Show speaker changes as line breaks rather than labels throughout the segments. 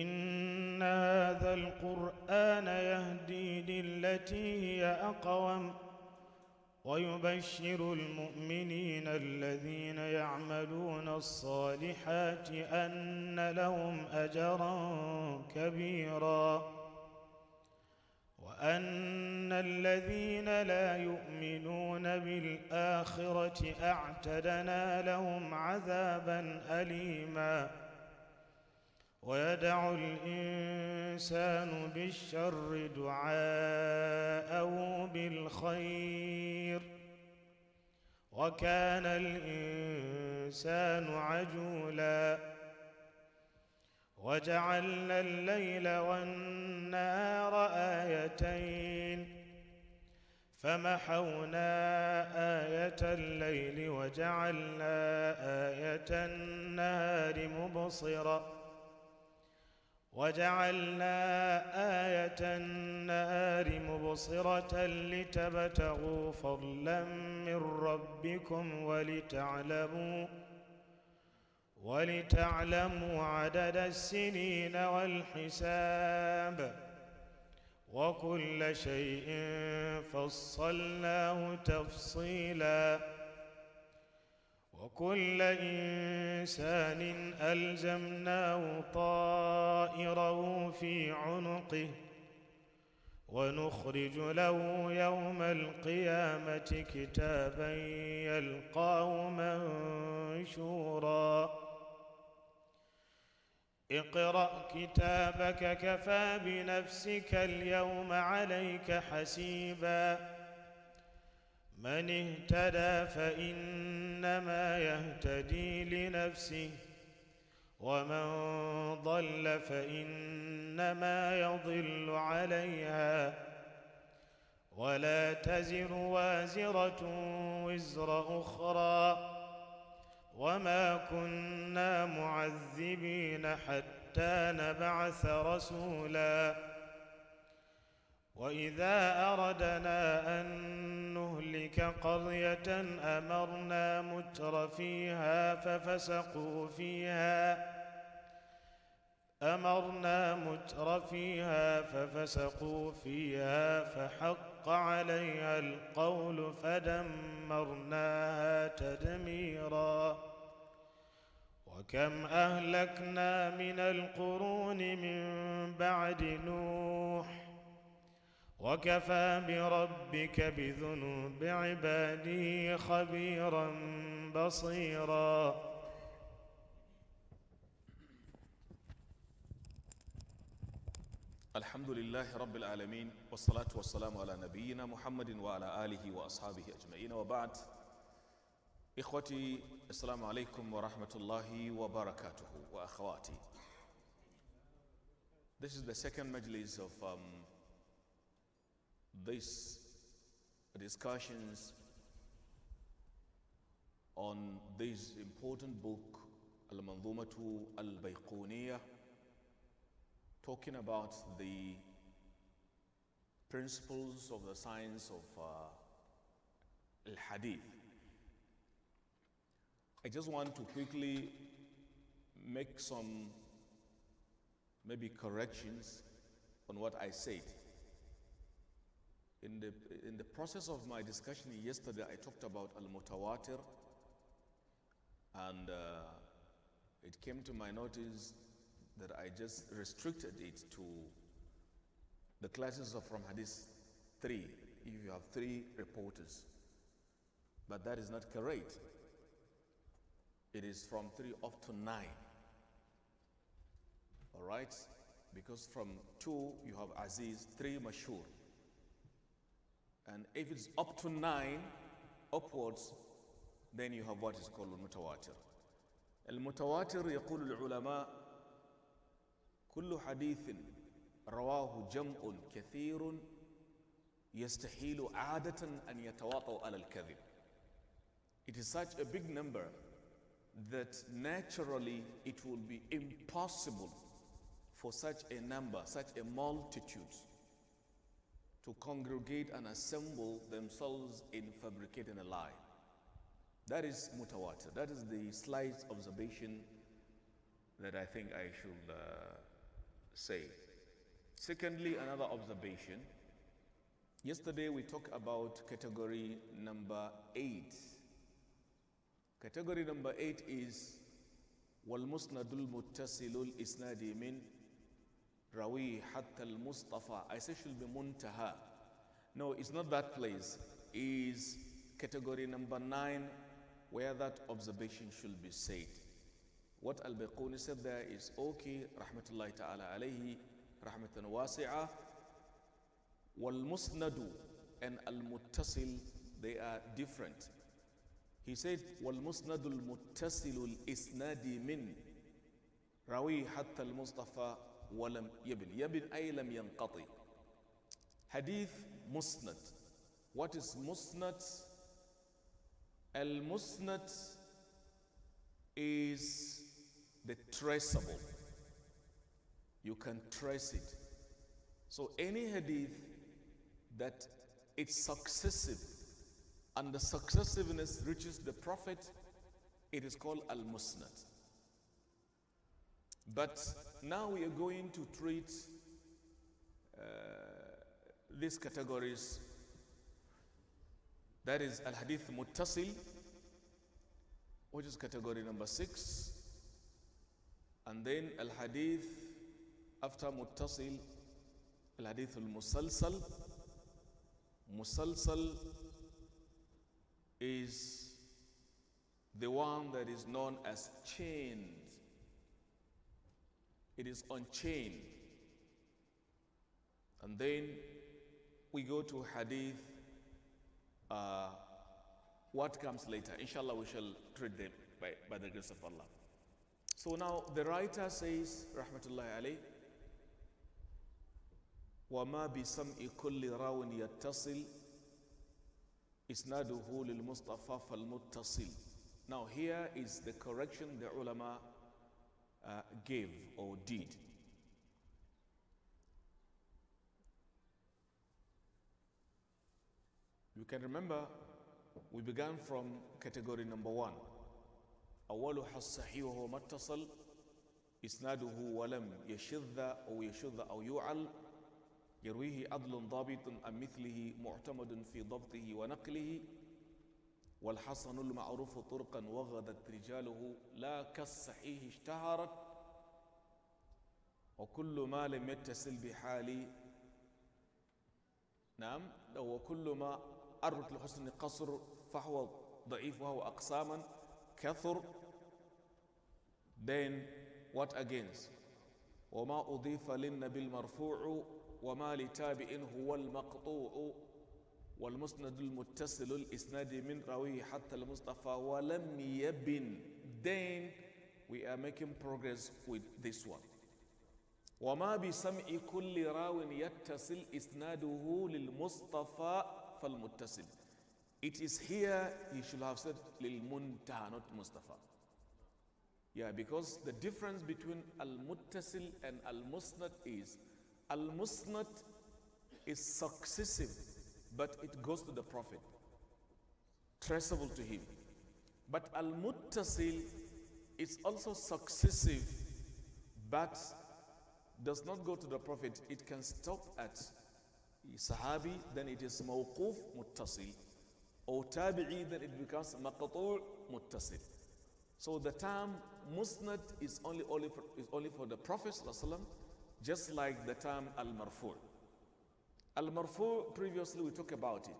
إن هذا القرآن يهدي للتي هي أقوم ويبشر المؤمنين الذين يعملون الصالحات أن لهم أجرا كبيرا وأن الذين لا يؤمنون بالآخرة أعتدنا لهم عذابا أليما ويدع الإنسان بالشر دعاءه بالخير وكان الإنسان عجولا وجعلنا الليل والنهار آيتين فمحونا آية الليل وجعلنا آية النهار مبصرة لتبتغوا فضلا من ربكم ولتعلموا عدد السنين والحساب وكل شيء فصلناه تفصيلا وكل إنسان ألزمناه طائره في عنقه ونخرج له يوم القيامة كتابا يلقاه منشورا اقرأ كتابك كفى بنفسك اليوم عليك حسيبا من اهتدى فإنما يهتدي لنفسه ومن ضل فإنما يضل عليها ولا تزر وازرة وزر أخرى وما كنا معذبين حتى نبعث رسولا وإذا أردنا أن نهلك قرية أمرنا متر فيها ففسقوا فيها فحق عليها القول فدمرناها تدميرا وكم أهلكنا من القرون من بعد نوح وكفى بربك بذنوب عباده خبيرا بصيرا
الحمد لله رب العالمين والصلاة والسلام على نبينا محمد وعلى آله وأصحابه أجمعين وبعد إخوتي السلام عليكم ورحمة الله وبركاته وأخواتي. This is the second majlis of these discussions on this important book Al-Manzumatu Al-Bayquniyah, talking about the principles of the science of Al-Hadith. I just want to quickly make some maybe corrections on what I said. In the process of my discussion yesterday, I talked about Al-Mutawatir, and it came to my notice that I just restricted it to the classes of from Hadith 3, if you have 3 reporters. But that is not correct. It is from 3 up to 9. All right? Because from 2 you have Aziz, 3 Mashur. And if it's up to 9 upwards, then you have what is called Al-Mutawatir. Al-Mutawatir يقول العلماء كل حديث رواه جمع كثير يستحيل عادة أن يتواطؤ على الكذب. It is such a big number that naturally it will be impossible for such a number, such a multitude to congregate and assemble themselves in fabricating a lie. That is mutawatir. That is the slight observation that I think I should say. Secondly, another observation. Yesterday we talked about category number 8. Category number 8 is وَالْمُسْنَدُ الْمُتَّصِلُ الْإِسْنَادِ مِنْ رَوِي حَتَّى الْمُصْطَفَى. I say should be muntaha. No, it's not that place. Is category number 9 where that observation should be said. What Al-Baiquni said there is okay, rahmatullahi ta'ala alayhi, rahmatan wasi'ah. Wal-musnadu and al-muttasil, they are different. He said, وَالْمُسْنَدُ الْمُتَّصِلُ الْإِسْنَادِ مِنْ رَوِي حَتَّى الْمُصْطَفَى وَلَمْ يَبِنْ يَبِنْ أي لم ينقطع. Hadith musnad. What is musnad? Al-musnad is the traceable. You can trace it. So any hadith that it's successive and the successiveness reaches the Prophet, it is called al-musnad. But now we are going to treat these categories. That is al-hadith muttasil, which is category number 6. And then al-hadith after muttasil, al-hadith al-musalsal. Musalsal is the one that is known as chained. It is unchained. And then we go to hadith, what comes later. Inshallah, we shall treat them by the grace of Allah. So now the writer says, rahmatullahi alayh, وَمَا بِسَمْءِ كُلِّ رَاوٍ يَتَّصِلْ إِسْنَادُهُ لِلْمُصْطَفَى فَالْمُتَّصِلْ. Now here is the correction the ulama gave or did. You can remember we began from category number 1. أولها الصحيح وهو ما اتصل إسناده ولم يشذ أو يشذ أو يعل يرويه عدل ضابط عن مثله معتمد في ضبطه ونقله والحسن المعروف طرقا وغدت رجاله لا كالصحيح اشتهرت وكل ما لم يتصل بحال نعم وكل ما أرت لحسن قصر فهو ضعيف وهو أقساما كثر. Then what against وما أضيف للنبي المرفوع وما لتابع هو المقطوع والمسند المتصل الإسناد من راويه حتى المصطفى ولم يبن. Then we are making progress with this one. وما بسمع كل راو يتصل إسناده للمصطفى فالمتصل. It is here he should have said للمنتهى, not Mustafa. Yeah, because the difference between al-muttasil and al-musnad is al-musnad is successive, but it goes to the Prophet, traceable to him. But al-muttasil is also successive, but does not go to the Prophet. It can stop at sahabi, then it is mawquf muttasil, or tabi'i, then it becomes maqtu' muttasil. So the term musnad is only for the Prophet ﷺ, just like the term al-marfu'. Al-marfu' previously we talked about it.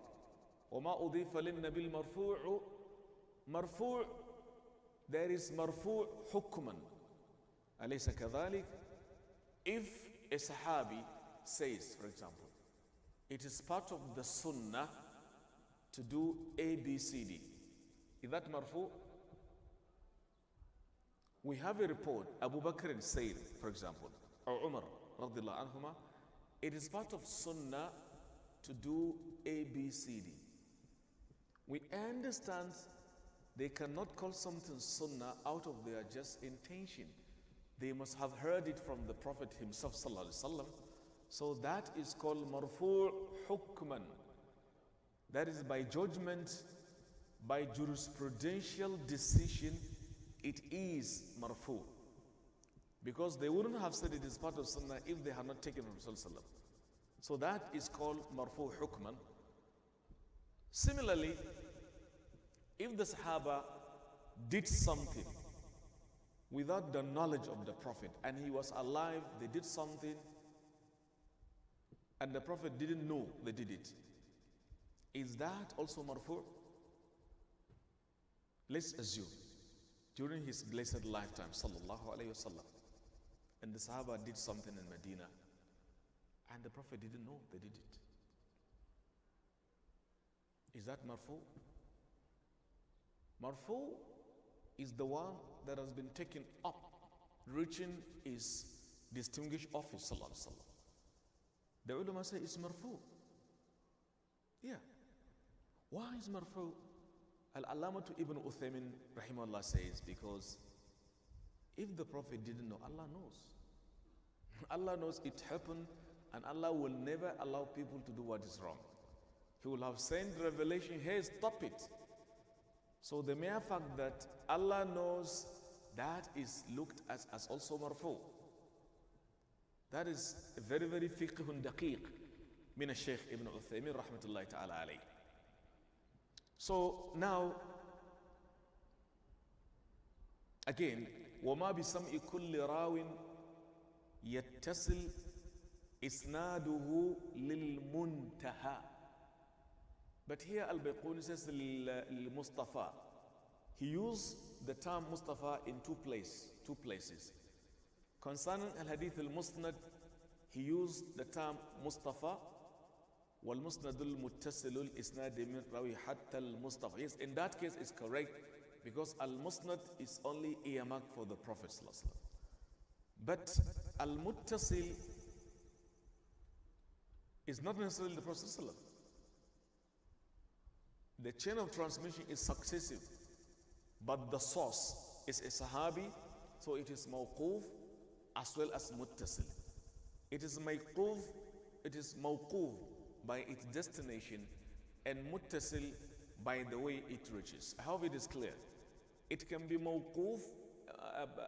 وَمَا أُضِيفَ لِلنَّبِي الْمَرْفُوعُ. Marfu', there is marfu' hukman. أَلَيْسَ كَذَلِكَ? If a sahabi says, for example, it is part of the sunnah to do A, B, C, D. Is that marfu'? We have a report, Abu Bakr said, for example, or Umar, radiallahu anhuma, it is part of sunnah to do A, B, C, D. We understand they cannot call something sunnah out of their just intention. They must have heard it from the Prophet himself, sallallahu alaihi wasallam. So that is called marfu' hukman. That is by judgment, by jurisprudential decision, it is marfu'. Because they wouldn't have said it is part of Sunnah if they had not taken from Rasulullah. So that is called marfu hukman. Similarly, if the Sahaba did something without the knowledge of the Prophet and he was alive, they did something and the Prophet didn't know they did it, is that also marfu? Let's assume during his blessed lifetime, sallallahu alayhi wasallam, and the Sahaba did something in Medina and the Prophet didn't know they did it. Is that marfu? Marfu is the one that has been taken up, reaching his distinguished office, sallallahu alaihi wasallam. The ulama say it's marfu. Yeah. Why is marfu? Al-Alama to Ibn Uthman rahimahullah says, because if the Prophet didn't know, Allah knows. Allah knows it happened, and Allah will never allow people to do what is wrong. He will have sent revelation, hey, stop it. So the mere fact that Allah knows, that is looked at as also marfu. That is a very, very fiqhun daqiq min al-Sheikh Ibn Uthman rahmatullahi ta'ala alayh. So now, again, وَمَا بِسَمْءِ كُلِّ رَاوٍ يَتَّصِلْ إِسْنَادُهُ لِلْمُنْتَهَى. But here Al-Bayquni says Mustafa. He used the term Mustafa in two places. Concerning Al-Hadith Al-Musnad, he used the term Mustafa, وَالْمُسْنَدُ الْمُتَّصِلُ الْإِسْنَادِ مِنْ رَوِي حَتَّى الْمُصْطَفَى. Yes, in that case it's correct, because Al-Musnad is only earmarked for the Prophet ﷺ. But Al-Muttasil is not necessarily the Prophet ﷺ. The chain of transmission is successive, but the source is a Sahabi, so it is mawquf as well as muttasil. It is mawquf by its destination and muttasil by the way it reaches. I hope it is clear. It can be mawquf,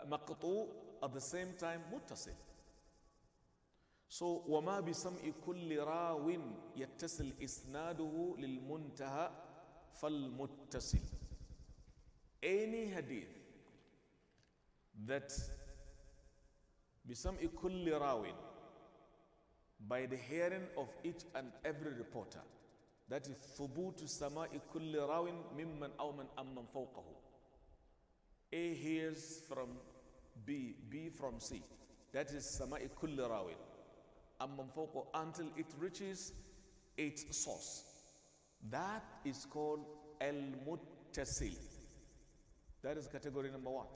maqtu, at the same time muttasil. So وَمَا بِسَمْءِ كُلِّ رَاوٍ يَتَّصِلْ إِسْنَادُهُ لِلْمُنْتَهَى فَالْمُتَّصِلْ. Any hadith that بِسَمْءِ كُلِّ رَاوٍ, by the hearing of each and every reporter, that is ثُبُوتُ سَمَاءِ كُلِّ رَاوٍ مِمَّنْ أَوْ مَنْ أَمَّنْ فَوْقَهُ. A hears from B, B from C. That is سَمَاءِ كُلِّ رَاوٍ أَمَّنْ فَوْقَهُ, until it reaches its source. That is called al-muttasil. That is category number what?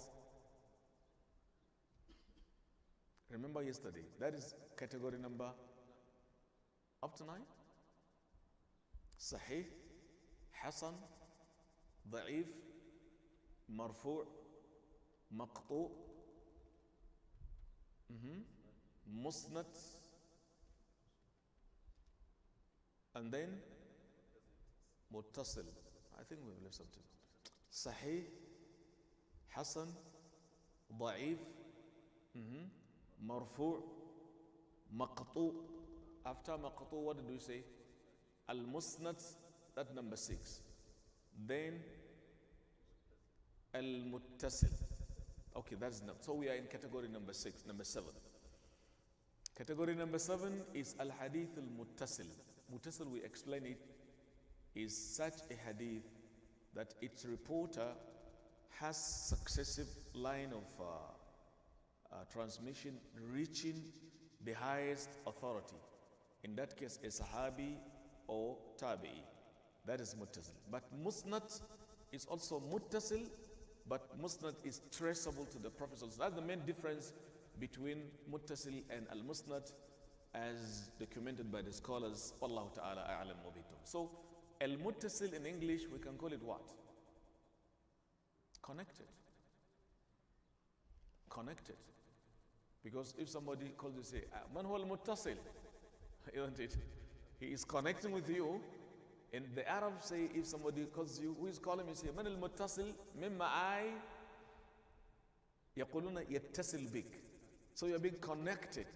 Remember yesterday, that is category number up to 9. Sahih, Hasan, Da'if, Marfu', Maqtu', Musnad, and then Muttasil. I think we've left something. Sahih, Hasan, Da'if, Marfu', Maqtu'. After Maqtu', what did we say? Al-Musnad, that's number 6. Then Al-Muttasil. Okay, that's number. So we are in category number 6, number 7. Category number 7 is Al-Hadith Al-Muttasil. Muttasil, we explain it, is such a hadith that its reporter has successive line of transmission reaching the highest authority. In that case, a Sahabi or Tabi'i. That is Muttasil. But Musnad is also Muttasil, but Musnad is traceable to the Prophet. So that's the main difference between Muttasil and Al-Musnad, as documented by the scholars. Wallahu ta'ala a'lam wa bihi. So Al-Muttasil in English, we can call it what? Connected. Connected. Because if somebody calls you, say, Man huwa al-Muttasil, isn't it? He is connecting with you. And the Arabs say, if somebody calls you, who is calling you, say, Man al-Muttasil mimma ay yaquluna yattasil bik. So you're being connected.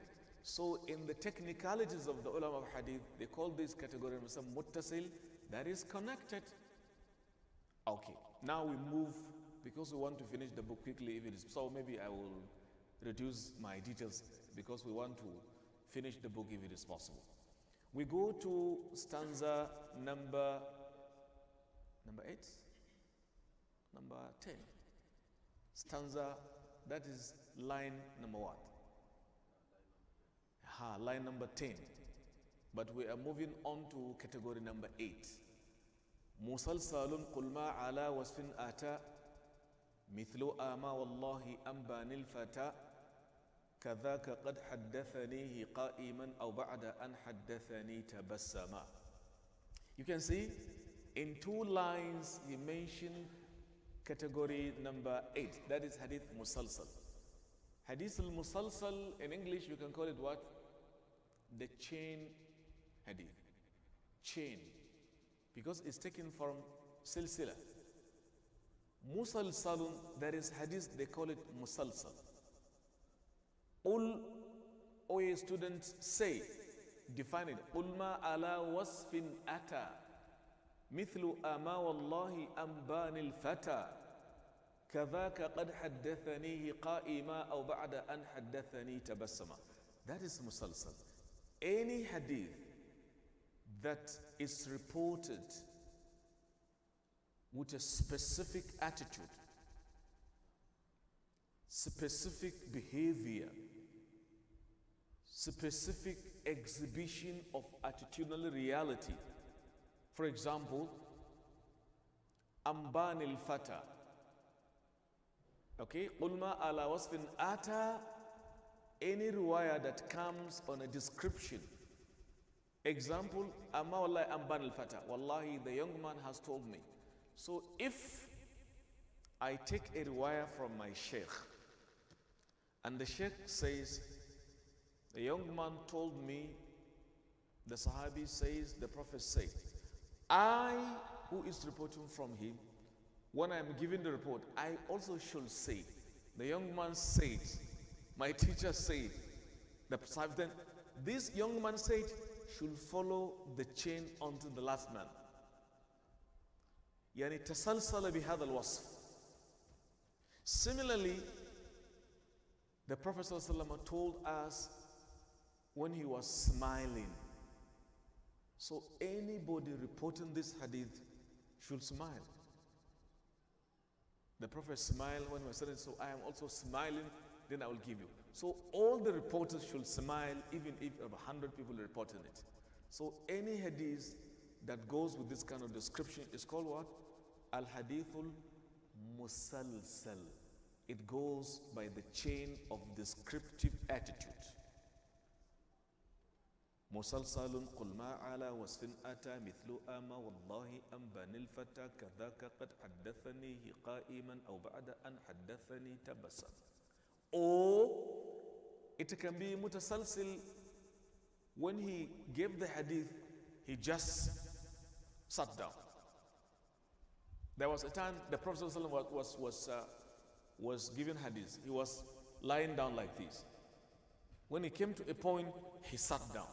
So in the technicalities of the ulama of hadith, they call this category some muttasil, that is connected. Okay, now we move, because we want to finish the book quickly if it is, so maybe I will reduce my details because we want to finish the book if it is possible. We go to stanza number 8, number 10. Stanza, that is line number what? Line number 10. But we are moving on to category number 8. مسلسل قل ما على وصف آتى مثل آما والله أنبان الفتى كذاك قد حدثنيه قائما أو بعد أن حدثني تبسما. You can see in 2 lines he mentioned category number 8, that is hadith musalsal. Hadith al-musalsal in English you can call it what? The chain hadith. Chain. Because it's taken from silsila. Musalsalun, there is hadith, they call it musalsal. Ul, O ye students, say, define it. Ulma ala wasfin ata, mithlu ama wallahi ambanil fata, كذاك قد حدثنيه قائما أو بعد أن حدثني تبسما. That is musalsal. Any hadith that is reported with a specific attitude, specific behavior, specific exhibition of attitudinal reality. For example, Ambanil Fata. Okay, Ulma ala wasfin ata, any riwayah that comes on a description. Example, Amma wallahi amban al-fata. Wallahi, the young man has told me. So if I take a riwayah from my Sheikh, and the Sheikh says, the young man told me, the Sahabi says, the Prophet said, I, who is reporting from him, when I am giving the report, I also should say, the young man said, my teacher said, the Sahabi, then this young man said, should follow the chain unto the last man. يعني تسلسل بهذا الوصف. Similarly, the Prophet ﷺ told us when he was smiling. So anybody reporting this hadith should smile. The Prophet smiled when he was saying, so I am also smiling, then I will give you. So all the reporters should smile, even if 100 people reporting it. So any hadith that goes with this kind of description is called what? Al-hadithul musalsal. It goes by the chain of descriptive attitude. Musalsalun qul ma ala wasfin ata mithlu ama wallahi anbani al-fata kadhaka qad haddathanihi qa'iman aw ba'da an haddathani tabassam. Or it can be mutasalsil. When he gave the hadith, he just sat down. There was a time the Prophet ﷺ was giving hadith. He was lying down like this. When he came to a point, he sat down.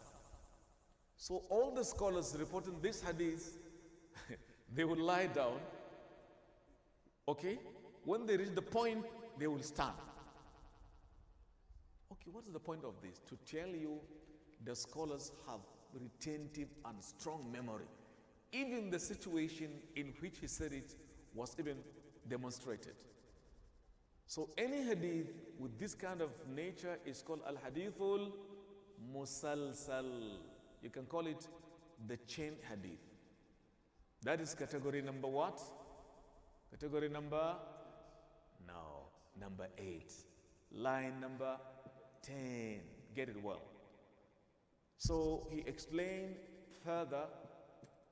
So all the scholars reporting this hadith, they would lie down. Okay? When they reach the point, they will stand. Okay, what is the point of this? To tell you, the scholars have retentive and strong memory. Even the situation in which he said it was even demonstrated. So any hadith with this kind of nature is called al-hadithul musalsal. You can call it the chain hadith. That is category number what? Category number? No, number 8. Line number 10. Get it well. So he explained further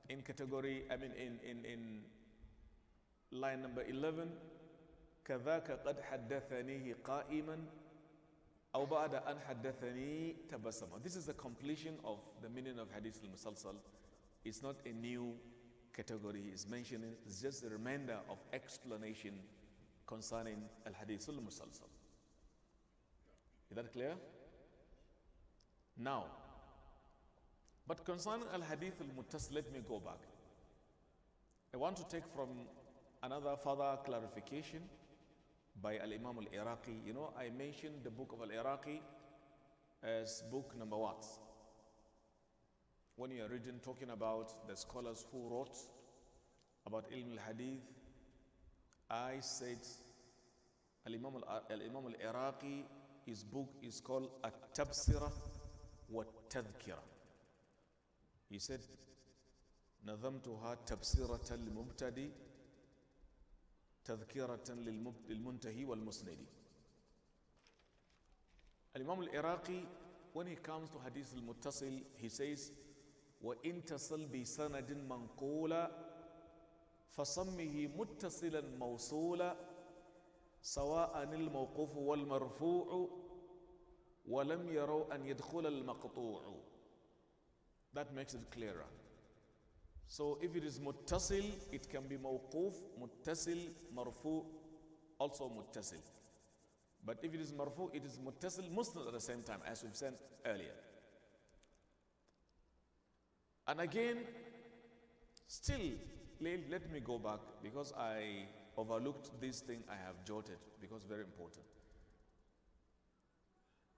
in category, in line number 11, كذاك قد حدثنيه قائما أو بعد أن حدثني تبسما. This is the completion of the meaning of Hadith al-Musalsal. It's not a new category he's mentioning, it's just a reminder of explanation concerning al-Hadith al-Musalsal. Is that clear? Now, but concerning al-hadith al-muttasil, let me go back. I want to take from another further clarification by al-Imam al-Iraqi. You know, I mentioned the book of al-Iraqi as book number what? When you are reading, talking about the scholars who wrote about ilm al-hadith, I said al-Imam al-Iraqi, his book is called at-Tabsira wa at-Tadhkira. He said, نظمتها تبصرة للمبتدئ تذكرة للمنتهي والمسند. Al-Imam al-Iraqi, when he comes to Hadith al-Muttasil, he says, وَإِن تَصِلْ بِسَنَدٍ مَنْقُولًا فَصَمِّهِ مُتَّصِلًا مَوْصُولًا سواء الموقوف والمرفوع ولم يروا أن يدخل المقطوع. That makes it clearer. So if it is muttasil, it can be mawquf, muttasil, marfu, also muttasil. But if it is marfu, it is muttasil, musnad at the same time, as we've said earlier. And again, still, let me go back because I overlooked this thing I have jotted because very important.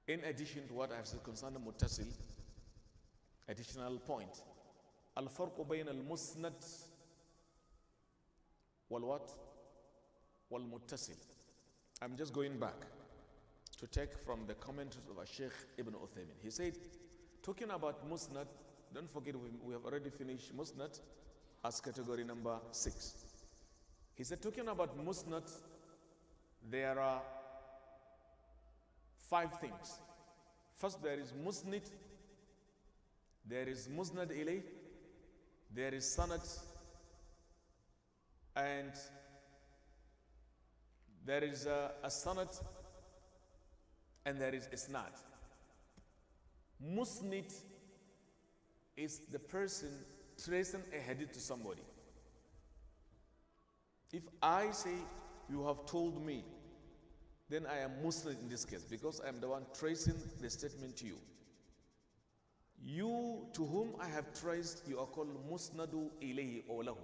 In addition to what I have said concerning muttasil, additional point. الفرق بين المسند والوات والمتصل. I'm just going back to take from the commentaries of Sheikh Ibn Uthman. He said, talking about musnad, don't forget we have already finished musnad as category number 6. He said, talking about musnad, there are 5 things. First, there is musnid, there is musnad ilayh, there is sanad, and there is a sanad, and there is isnad. Musnid is the person tracing a hadith to somebody. If I say, you have told me, then I am musnid in this case because I am the one tracing the statement to you. You to whom I have traced, you are called musnadu ilayhi or lahu.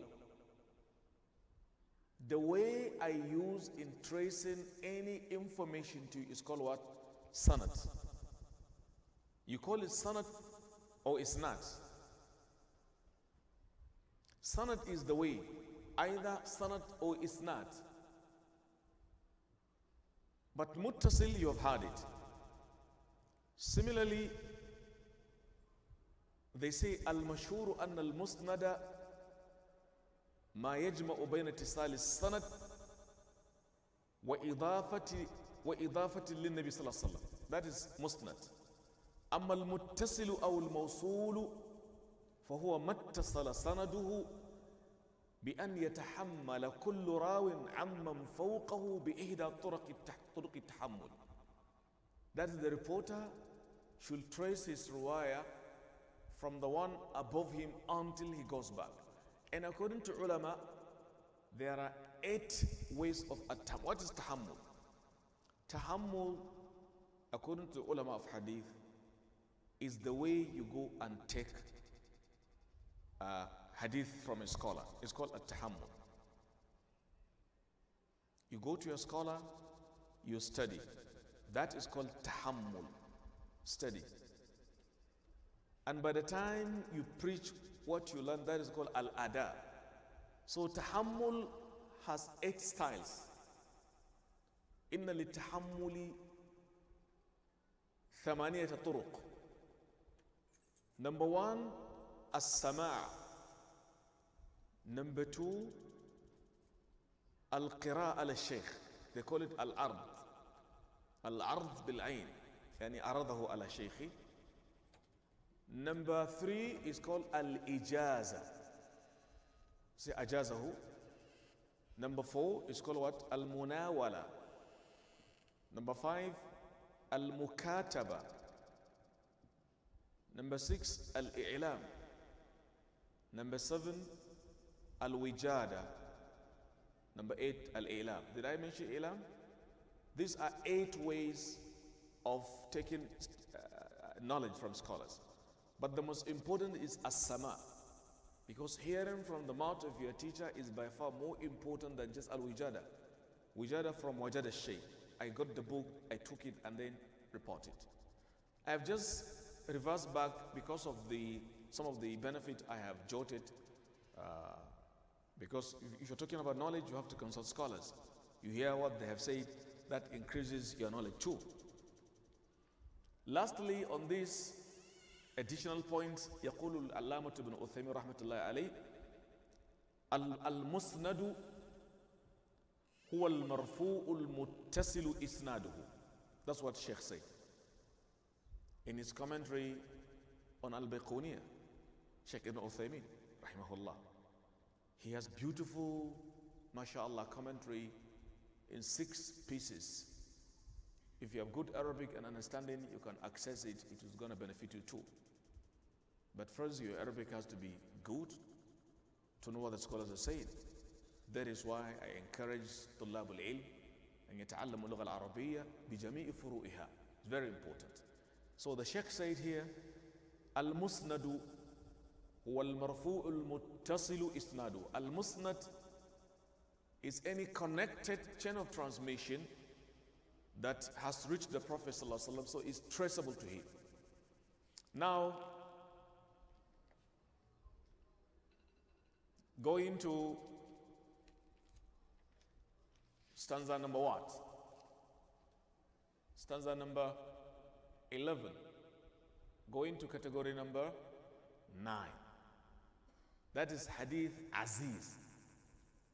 The way I use in tracing any information to you is called what? Sanad. You call it sanad or isnad. Sanad is the way, either sanad or isnad. But muttasil, you have heard it. Similarly, they say al-mashhur anna al-musnada ma yajma'u bayna ittisal as-sanad wa idafati lin-nabi sallallahu alaihi wasallam. That is musnad. Amma al-muttasilu aw al-mawsulu fahuwa mattasala sanaduhu bi an yatahammala kullu rawin amman fawqahu bi ihda turuq at-tahammul. That is, the reporter should trace his riwayah from the one above him until he goes back. And according to ulama, there are 8 ways of tahammul. What is tahammul? Tahammul, according to ulama of hadith, is the way you go and take hadith from a scholar. It's called a tahammul. You go to your scholar, you study. That is called tahammul, study. And by the time you preach what you learn, that is called al-ada. So tahammul has 8 styles. Inna li-tahammuli 8 turuq. Number 1, as-sama'. Number 2, al-qira'a al-shaykh. They call it al-ard. Al-ard bil-ayn. Yani aradahu ala shaykhi. Number 3 is called al-ijaza. Say ajazahu. Number 4 is called what? Al-munawala. Number 5, al-mukataba. Number 6, al-i'lam. Number 7, al-wijada. Number 8, al-i'lam. Did I mention i'lam? These are 8 ways of taking knowledge from scholars. But the most important is as-sama, because hearing from the mouth of your teacher is by far more important than just al-wijada. Wijada from wajada Sheikh. I got the book, I took it and then report it. I have just reversed back because of some of the benefit I have jotted. Because if you're talking about knowledge, you have to consult scholars. You hear what they have said, that increases your knowledge too. Lastly, on this additional point, يقول العلامة ابن عثيمين رحمة الله عليه المسند هو المرفوع المتصل إسناده. That's what Sheikh said in his commentary on Al-Baquniyah. Sheikh ibn Uthaymin rahimahullah. He has beautiful, mashallah, commentary in 6 pieces. If you have good Arabic and understanding, you can access it. It is going to benefit you too. But first, your Arabic has to be good to know what the scholars are saying. That is why I encourage طلاب العلم أن يتعلموا اللغة العربية بجميع فروعها. It's very important. So the Sheikh said here, المسند هو المرفوع المتصل إسناده. المسند is any connected chain of transmission that has reached the Prophet ﷺ, so it's traceable to him. Now, going to stanza number what? Stanza number 11. Going to category number 9. That is Hadith Aziz.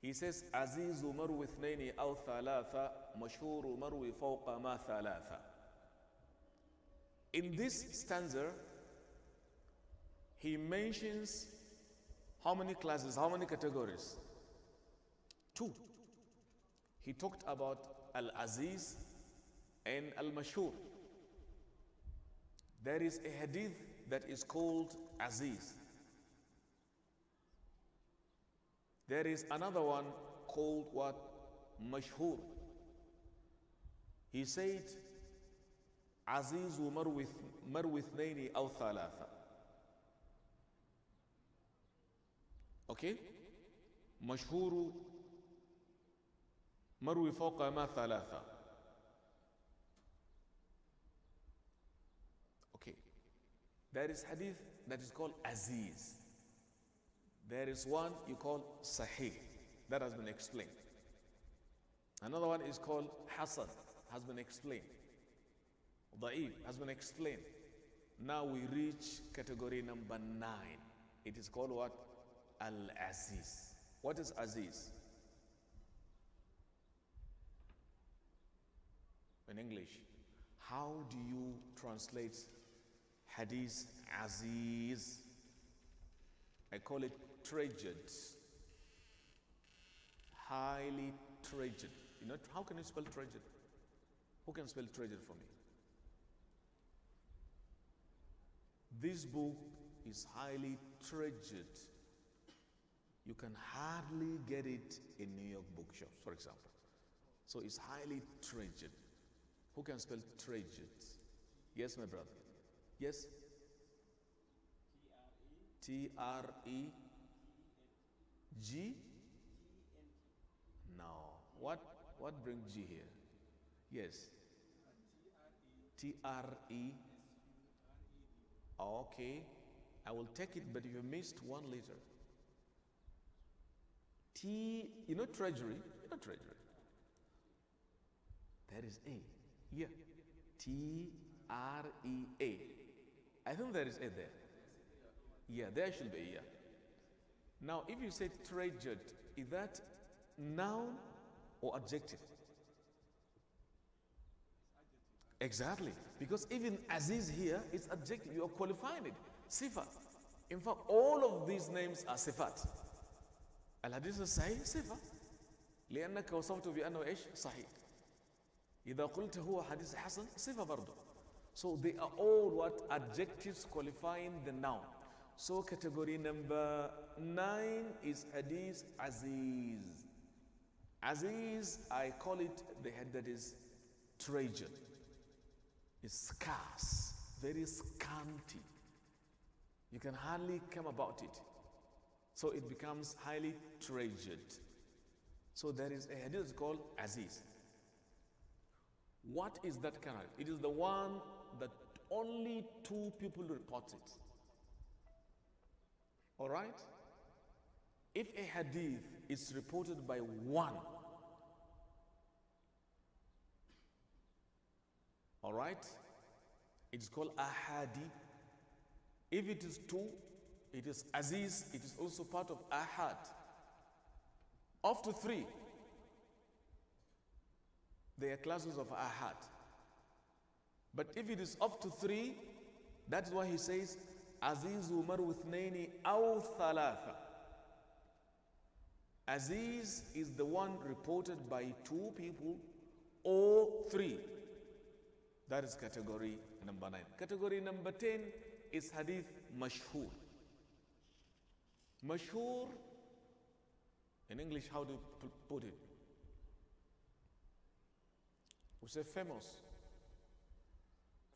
He says, Azizu marwi ithnaini aw thalatha, mashhuru marwi fawqa ma thalatha. In this stanza, he mentions how many classes, how many categories? 2. He talked about Al-Aziz and Al-Mashhur. There is a hadith that is called Aziz. There is another one called what? Mashhur. He said, Azizu marwi ithnaini aw thalatha. Okay? Mashhuru marwi fawqa ma thalatha. Okay. There is hadith that is called Aziz. There is one you call Sahih. That has been explained. Another one is called Hasan. Has been explained. Da'if has been explained. Now we reach category number 9. It is called what? Al-Aziz. What is Aziz? In English, how do you translate Hadith Aziz? I call it treasured. Highly treasured. You know, how can you spell treasured? Who can spell treasured for me? This book is highly treasured. You can hardly get it in New York bookshops, for example. So it's highly treasured. Who can spell treasured? Yes, my brother. Yes? T-R-E-G? No. What brings G here? Yes. T-R-E. Okay. I will take it, but you missed one letter. T, you know treasury? You know treasury. There is A. Yeah. T-R-E-A. I think there is A there. Yeah, there should be A. Yeah. Now, if you say treasured, is that noun or adjective? Exactly. Because even Aziz here is adjective. You are qualifying it. Sifat. In fact, all of these names are sifat. الحديث الصحيح صفة لأنك وصفته بأنه إيش صحيح. إذا قلت هو حديث حسن صفة برضه. So they are all what? Adjectives qualifying the noun. So category number 9 is Hadith Aziz. Aziz, I call it the head that is treasured. is scarce, very scanty. You can hardly come about it. So it becomes highly treasured. So there is a hadith called Aziz. What is that kind of? It is the one that only two people report it. All right? If a hadith is reported by one, all right, it's called ahadi. If it is two, it is aziz. It is also part of ahad. Up to three, they are classes of ahad. But if it is up to three, that's why he says azizu maru ithnaini aw thalatha. Aziz is the one reported by two people or three. That is category number 9. Category number 10 is hadith mashhur. Mashhur, in English, how do you put it? We say famous.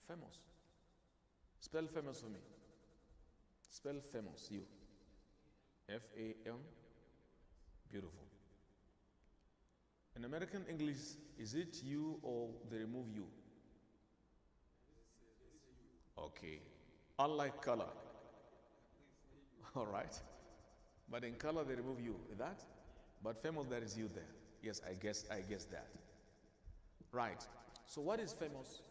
Famous. Spell famous for me. Spell famous, you. F-A-M. Beautiful. In American English, is it you or they remove you? Okay. Unlike color. All right. But in color, they remove you. Is that? But famous, there is you there. Yes, I guess that. Right. So what is famous?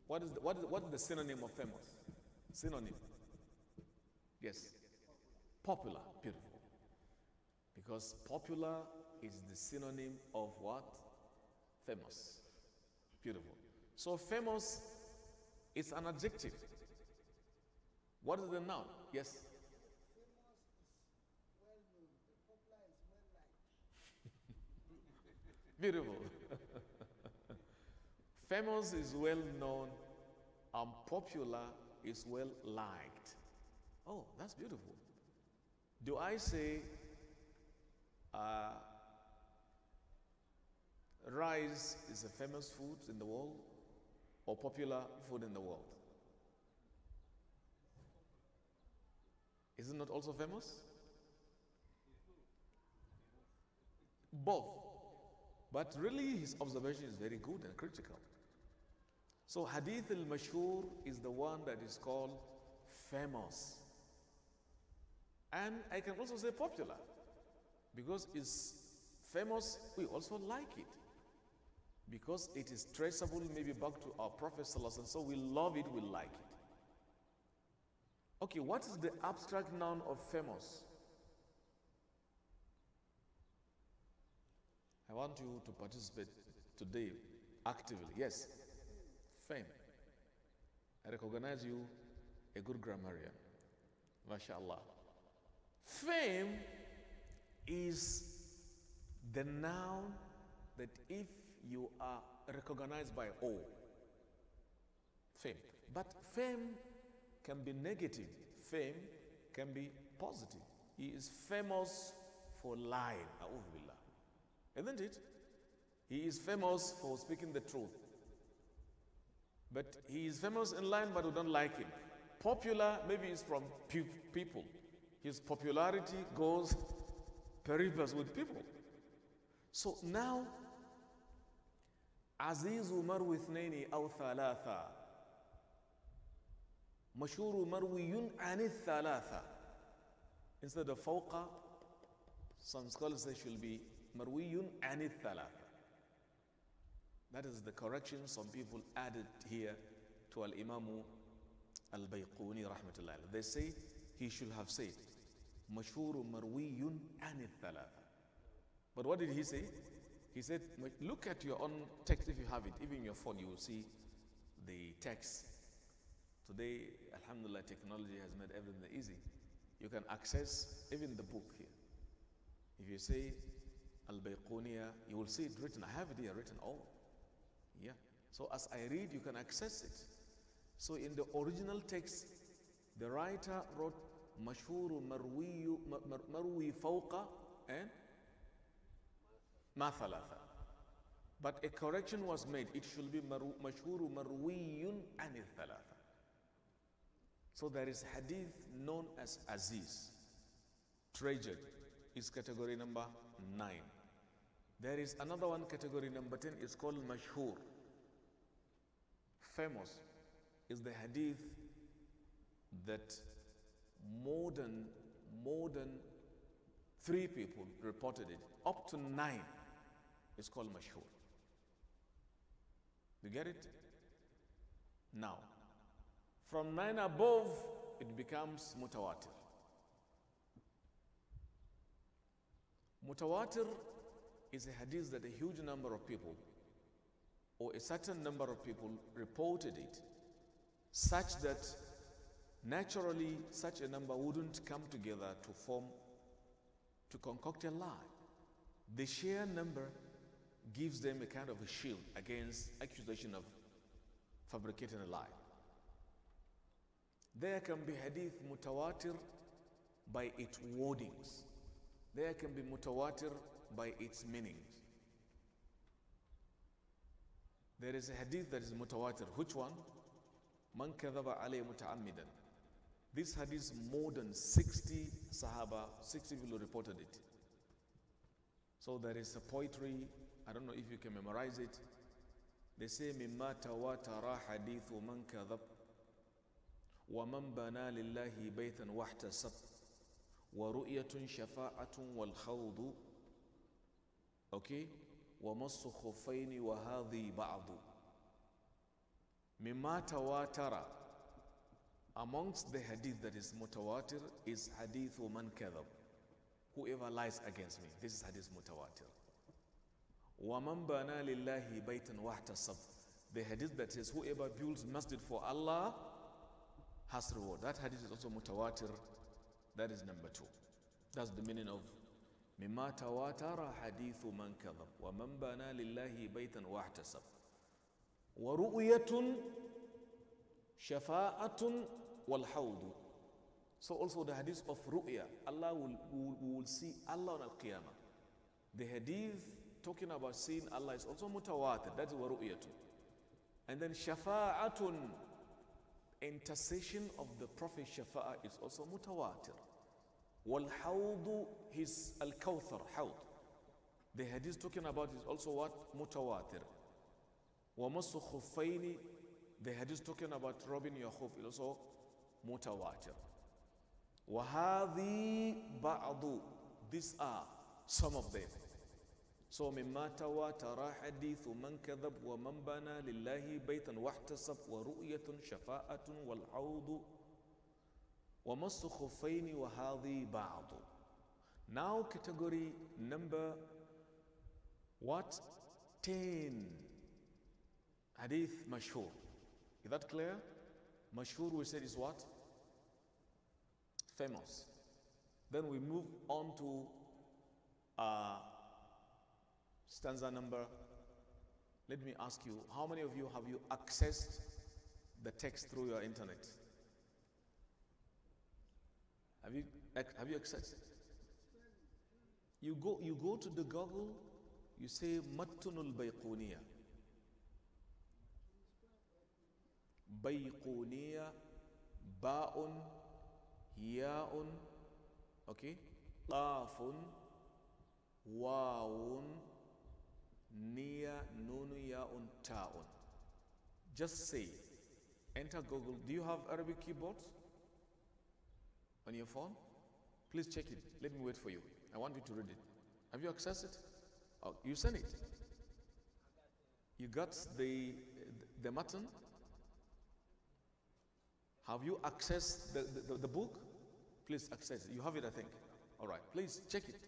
What is the synonym of famous? Synonym. Yes. Popular. Beautiful. Because popular is the synonym of what? Famous. Beautiful. So famous is an adjective. What is the noun? Yes. Beautiful. Famous is well known and popular is well liked. Oh, that's beautiful. Do I say rice is a famous food in the world or popular food in the world? Is it not also famous? Both. But really his observation is very good and critical. So hadith al-mashhur is the one that is called famous. And I can also say popular, because it's famous, we also like it. Because it is traceable maybe back to our Prophet ﷺ, so we love it, we like it. Okay, what is the abstract noun of famous? I want you to participate today actively. Yes, fame. I recognize you, a good grammarian. MashaAllah. Fame is the noun that if you are recognized by all, fame. But fame can be negative. Fame can be positive. He is famous for lying. A'udhu billah. Isn't it? He is famous for speaking the truth. But he is famous in lying, but we don't like him. Popular, maybe it's from people. His popularity goes peripherous with people. So now, Azizu marwi ithnaini aw thalatha. Mashhuru marwiyun ani thalatha. Instead of fawqa, some scholars say should be marwiyun ani thalatha. That is the correction some people added here to Al-Imam Al-Bayquni rahmatullah. They say he should have said mashhuru marwiyun ani thalatha. But what did he say? He said, look at your own text if you have it. Even your phone, you will see the text. Today, alhamdulillah, technology has made everything easy. You can access even the book here. If you say Al-Bayquniya, you will see it written. I have it here written all. Yeah. So as I read, you can access it. So in the original text, the writer wrote Mashhuru marwi fawqa and ma thalatha. But a correction was made. It should be mashhuru marwiyun anil thalatha. So there is hadith known as aziz, treasured, is category number 9. There is another one, category number 10, is called mashhur. Famous is the hadith that more than 3 people reported it. Up to 9 is called mashhur. You get it? Now, from 9 above, it becomes mutawatir. Mutawatir is a hadith that a huge number of people or a certain number of people reported it, such that naturally such a number wouldn't come together to concoct a lie. The sheer number gives them a kind of a shield against accusation of fabricating a lie. There can be hadith mutawatir by its wordings. There can be mutawatir by its meanings. There is a hadith that is mutawatir. Which one? Man kadhaba alayhi muta'ammidan. This hadith, more than 60 Sahaba, 60 people reported it. So there is a poetry, I don't know if you can memorize it. They say, مِمَّا تَوَاتَرَ حَدِيثُ مَنْ كَذَبْ وَمَنْ بَنَى لِلَّهِ بَيْتًا وَاحْتَسَبْ وَرُؤْيَةٌ شَفَاعَةٌ وَالْخَوْضُ Okay? وَمَصُّ خُفَّيْنِ وَهَذِي بَعْضُ مِمَّا تَوَاتَرَ. Amongst the hadith that is mutawatir is hadith man kadhab. Whoever lies against me. This is hadith mutawatir. وَمَنْ بَنَى لِلَّهِ بَيْتًا وَاحْتَسَبْ. The hadith that says whoever builds masjid for Allah has reward. That hadith is also mutawatir. That is number 2. That's the meaning of مِمَّا تَوَاتَرَ حَدِيثُ مَنْ كَذَبْ وَمَنْ بَنَى لِلَّهِ بَيْتًا وَاحْتَسَبْ وَرُؤْيَةٌ شَفَاءَةٌ وَالْحَوْضُ. So also the hadith of ru'ya, Allah will see Allah on Al-Qiyamah. The hadith talking about seeing Allah is also mutawatir. That is ru'yatun. And then shafa'atun, intercession of the Prophet shafa'a is also mutawatir. Wal-hawdu, his al-kawthar, hawd. The hadith talking about is also what? Mutawatir. وَمَصُّ خُفَّيْنِ, the hadith talking about rubbing your khuf is also mutawatir. وَهَذِي بَعْضُ, these are some of them. So مِمَّا تَوَاتَرَ حَدِيثُ مَنْ كَذَبْ وَمَنْ بَنَى لِلَّهِ بَيْتًا وَاحْتَسَبْ وَرُؤْيَةٌ شَفَاءَةٌ وَالْعَوْضُ وَمَصُّ خُفَّيْنِ وَهَذِي بَعْضُ. Now category number what? 10. Hadith mashhur. Is that clear? Mashhur we said is what? Famous. Then we move on to stanza number. Let me ask you, how many of you have you accessed the text through your internet? Have you accessed? You go to the Google, you say Mattunul Bayquniya. Bayquniya, Ba'un, Ya'un, okay? Qafun, Wawun, Niya, Nunu, Ya'un, Ta'un. Just say, enter Google. Do you have Arabic keyboards on your phone? Please check it. Let me wait for you. I want you to read it. Have you accessed it? Oh, you sent it. You got the mutton? Have you accessed the book? Please access it. You have it, I think. All right. Please check it.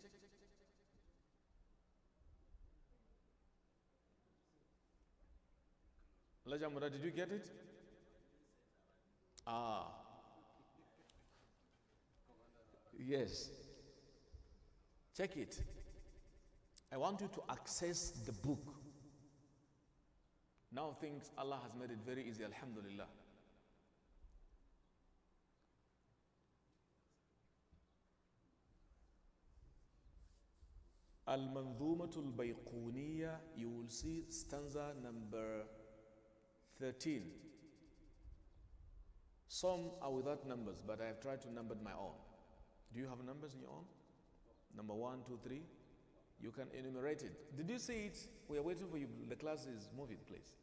Lajamura, did you get it? Ah. Yes. Check it. I want you to access the book. Now things, Allah has made it very easy, alhamdulillah. Al-Manzumatul Bayquniya, you will see stanza number 13. Some are without numbers, but I have tried to number my own. Do you have numbers in your own? Number 1, 2, 3. You can enumerate it. Did you see it? We are waiting for you. The class is moving, please.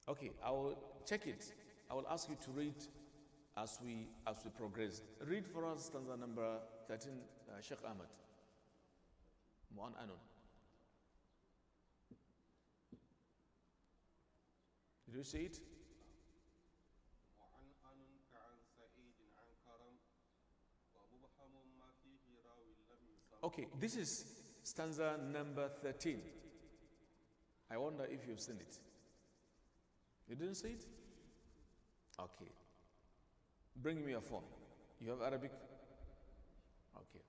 Okay, I will check it. I will ask you to read as we progress. Read for us stanza number 13, Sheikh Ahmed. Mu'an Anun. Did you see it? Okay, this is stanza number 13. I wonder if you've seen it. You didn't see it? Okay. Bring me your phone. You have Arabic? Okay.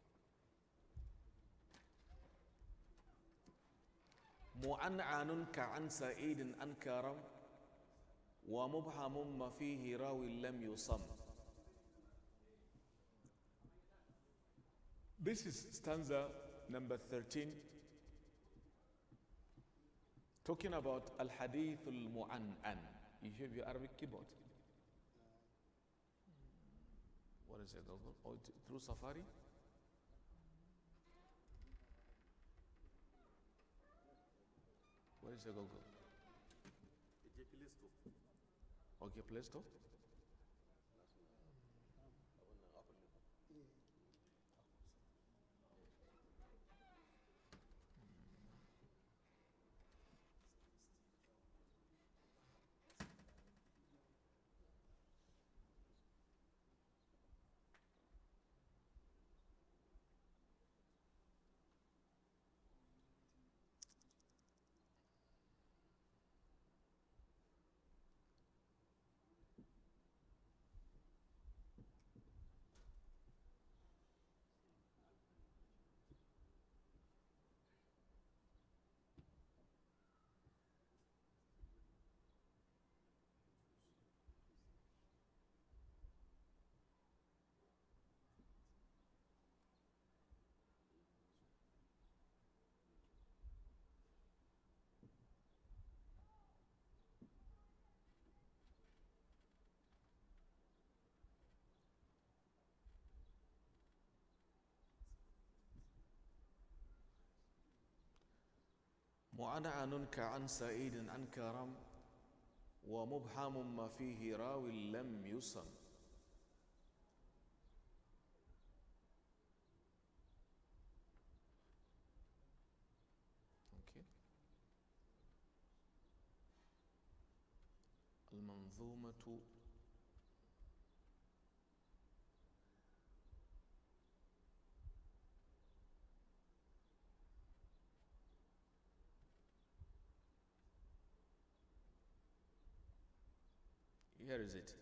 معنعن كعن سعيد أنكرم ومبهم ما فيه راوي لم يصم. This is stanza number 13, talking about Al-Hadith Al-Mu'an'an. You have your Arabic keyboard? What is it, Google? Oh, through Safari? What is your Google? Okay, Play Store. معنعن كعن سعيد عن كرم ومبهم ما فيه راو لم يسم. Okay. المنظومة Here is it.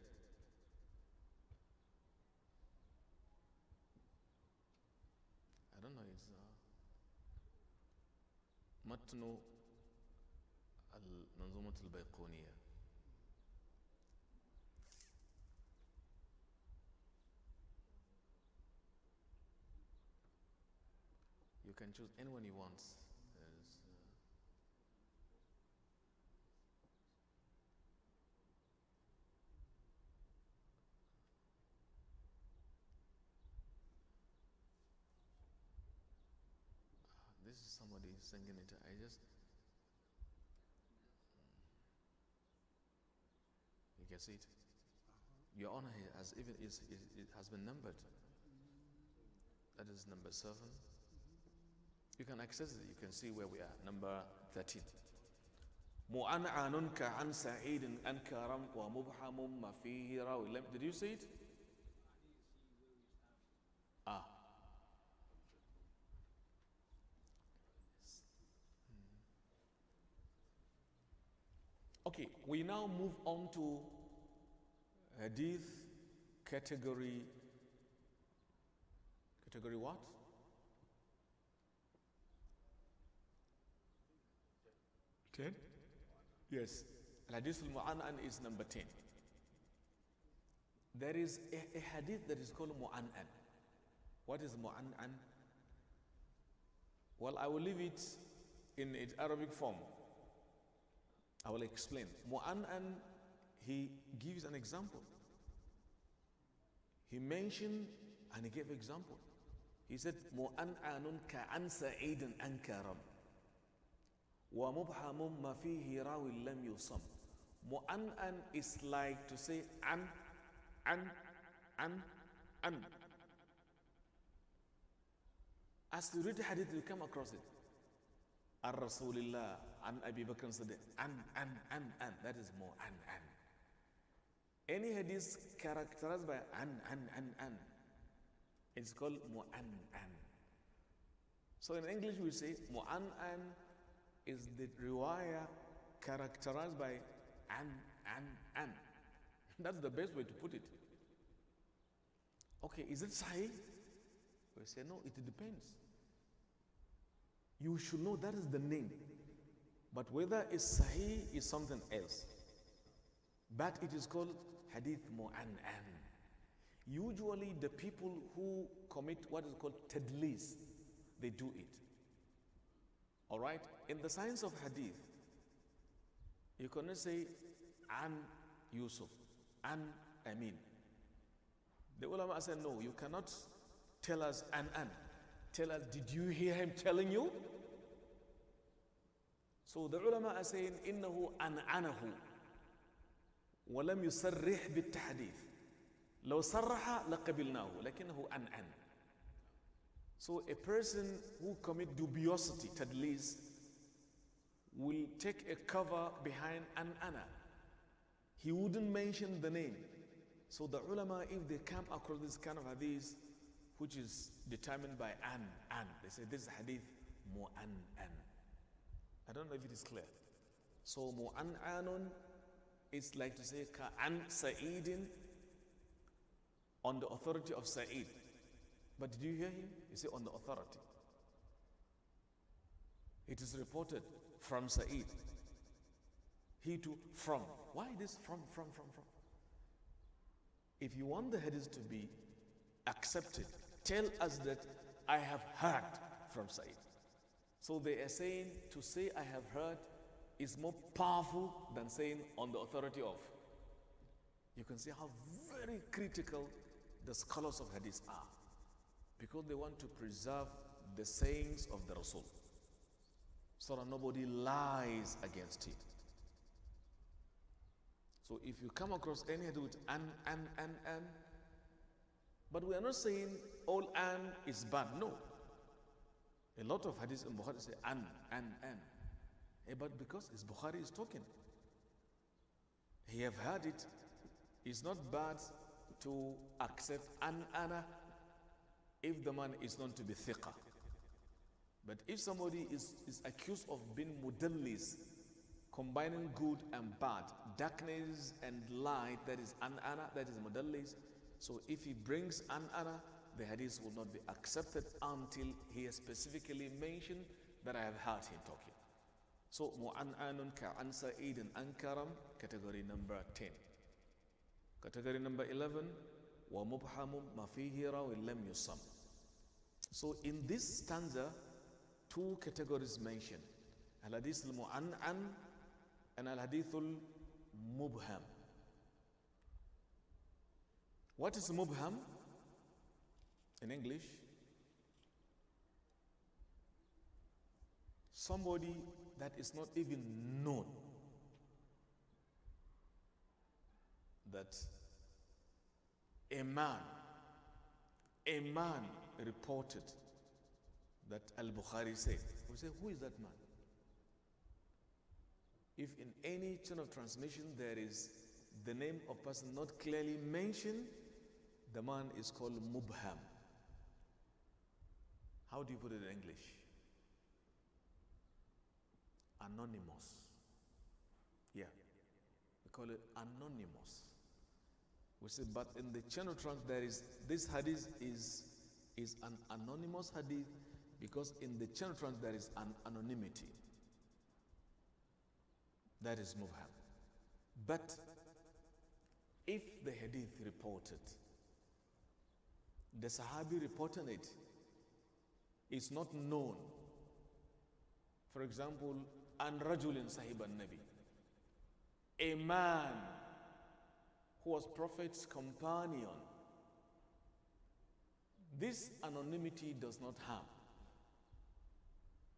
I don't know, it's متن المنظومة البيقونية. You can choose anyone you want. This is somebody singing it. You can see it. Your honor has even it has been numbered. That is number 7. You can access it. You can see where we are. Number 13. معنعن كعن سعيد أنكرم ومبهم ما فيه راوي. Did you see it? Ah. Okay, we now move on to Hadith category what? 10? Yes. Hadith al-Mu'an'an is number 10. There is a hadith that is called Mu'an'an. What is mu'an'an? Well, I will leave it in its Arabic form. I will explain. Mu'an'an, he gives an example. He mentioned and he gave example. He said, mu'an'anun ka'an sa'idin ankaram. Wa mubhamun ma fihi rawi lam yusam. Mu'an'an is like to say an, an. As you read the hadith, you come across it. Ar-Rasulillah, an Abi Bakr Siddiq, an. That is more an. Any hadith characterized by an. It's called mu'an'an. So in English we say mu'an'an is the riwayah characterized by an. That's the best way to put it. Okay, is it sahih? We say no, it depends. You should know that is the name. But whether it's sahih is something else. But it is called hadith mu'an'an. Usually the people who commit what is called tadlis, they do it. All right? In the science of hadith, you cannot say an Yusuf, an Amin. The ulama said, no, you cannot tell us an. Tell us, did you hear him telling you? So the ulama are saying, إنه أنعنه ولم يصرح بالتحديث. لو صرح لقبلناه لكنه أنعن. So a person who commit dubiosity, tadlis, will take a cover behind an ana. He wouldn't mention the name. So the ulama, if they come across this kind of hadith, which is determined by an, they say this is hadith mu'an'an. I don't know if it is clear. So mu'an'anun is like to say ka'an sa'idin, on the authority of Sa'id. But did you hear him? You say on the authority. It is reported from Sa'id. He too from. Why this from? If you want the hadith to be accepted, tell us that I have heard from Sa'id. So they are saying to say I have heard is more powerful than saying on the authority of. You can see how very critical the scholars of hadith are, because they want to preserve the sayings of the Rasul so that nobody lies against it. So if you come across any hadith with an, but we are not saying all an is bad, no. A lot of hadiths in Bukhari say an. But because it's Bukhari is talking, he have heard it. It's not bad to accept ana if the man is known to be thiqah. But if somebody is accused of being mudallis, combining good and bad, darkness and light, that is ana, that is mudallis. So if he brings ana, the hadith will not be accepted until he has specifically mentioned that I have heard him talking. So mu'an'anun ka'an sa'idin ankaram, category number 10. Category number 11, wa mubhamun ma fihi rawi lam yusam. So in this stanza, two categories mentioned: al-hadith al-mu'an'an and al-hadith al-mubham. What is mubham in English? Somebody that is not even known, that a man reported that Al-Bukhari said. We say, who is that man? If in any chain of transmission there is the name of person not clearly mentioned, the man is called mubham. How do you put it in English? Anonymous. Yeah, we call it anonymous. We say, but in the chain of trans, there is this hadith is an anonymous hadith, because in the chain of trans there is an anonymity. That is mubham. But if the hadith reported the Sahabi reporting it is not known. For example, an rajulin sahib al-nabi, a man who was Prophet's companion. This anonymity does not harm.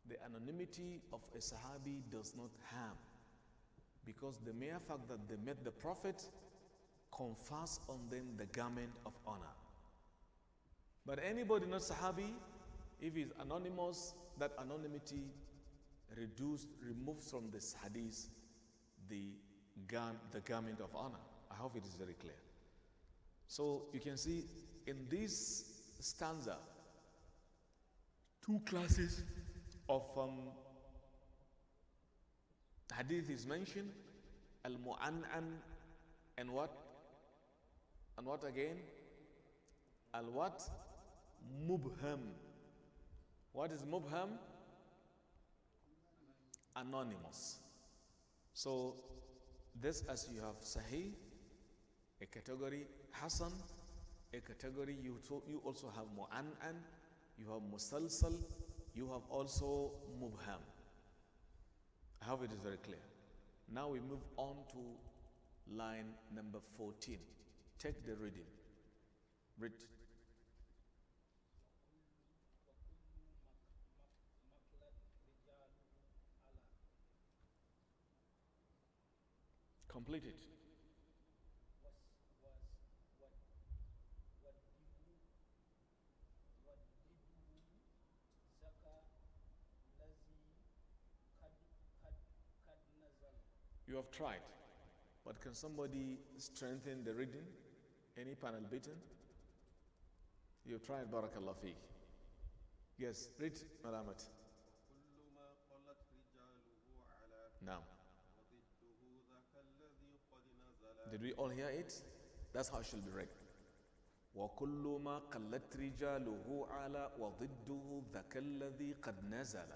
The anonymity of a Sahabi does not harm, because the mere fact that they met the Prophet confers on them the garment of honor. But anybody not Sahabi, if he is anonymous, that anonymity removes from this hadith the garment of honor. I hope it is very clear. So you can see in this stanza two classes of hadith is mentioned: al-mu'an'an and what? And what again? Al-what? Mubham. What is mubham? Anonymous. So this, as you have Sahih, a category, Hasan, a category, you also have Mu'an'an, you have Musalsal, you have also Mubham. I hope it is very clear. Now we move on to line number 14. Take the reading. Read. Complete it. You have tried, but can somebody strengthen the reading? Any panel beaten? You have tried, Barakallah Fiqh. Yes, read, Malamat. Now. Did we all hear it? That's how it should be read. وَكُلُّ مَا قَلَّتْ رِجَالُهُ عَلَى وَضِدُّهُ ذَكَ الَّذِي قَدْ نَزَلَ.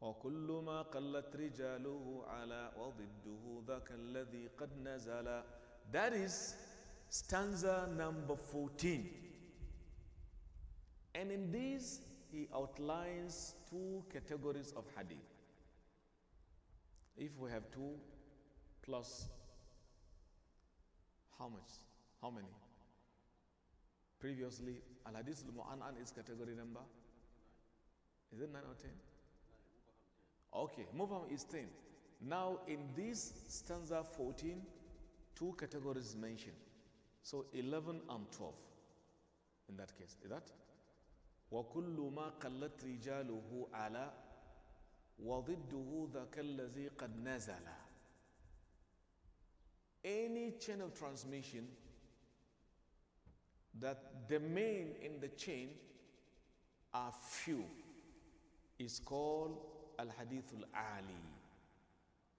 وَكُلُّ مَا قَلَّتْ رِجَالُهُ عَلَى وَضِدُّهُ ذَكَ الَّذِي قَدْ نَزَلَ. That is stanza number 14. And in this, he outlines two categories of hadith. If we have two plus how much? How many? Previously, Al-Hadith al-Mu'an'an is category number? Is it 9 or 10? Okay, Mubham is 10. Now, in this stanza 14, two categories mentioned. So 11 and 12 in that case. Is that? وَكُلُّ مَا قَلَّتْ رِجَالُهُ عَلَى وَضِدُّهُ ذَكَ الَّذِي قَدْ نَزَلَ. Any chain of transmission that the men in the chain are few is called Al-Hadith al-Ali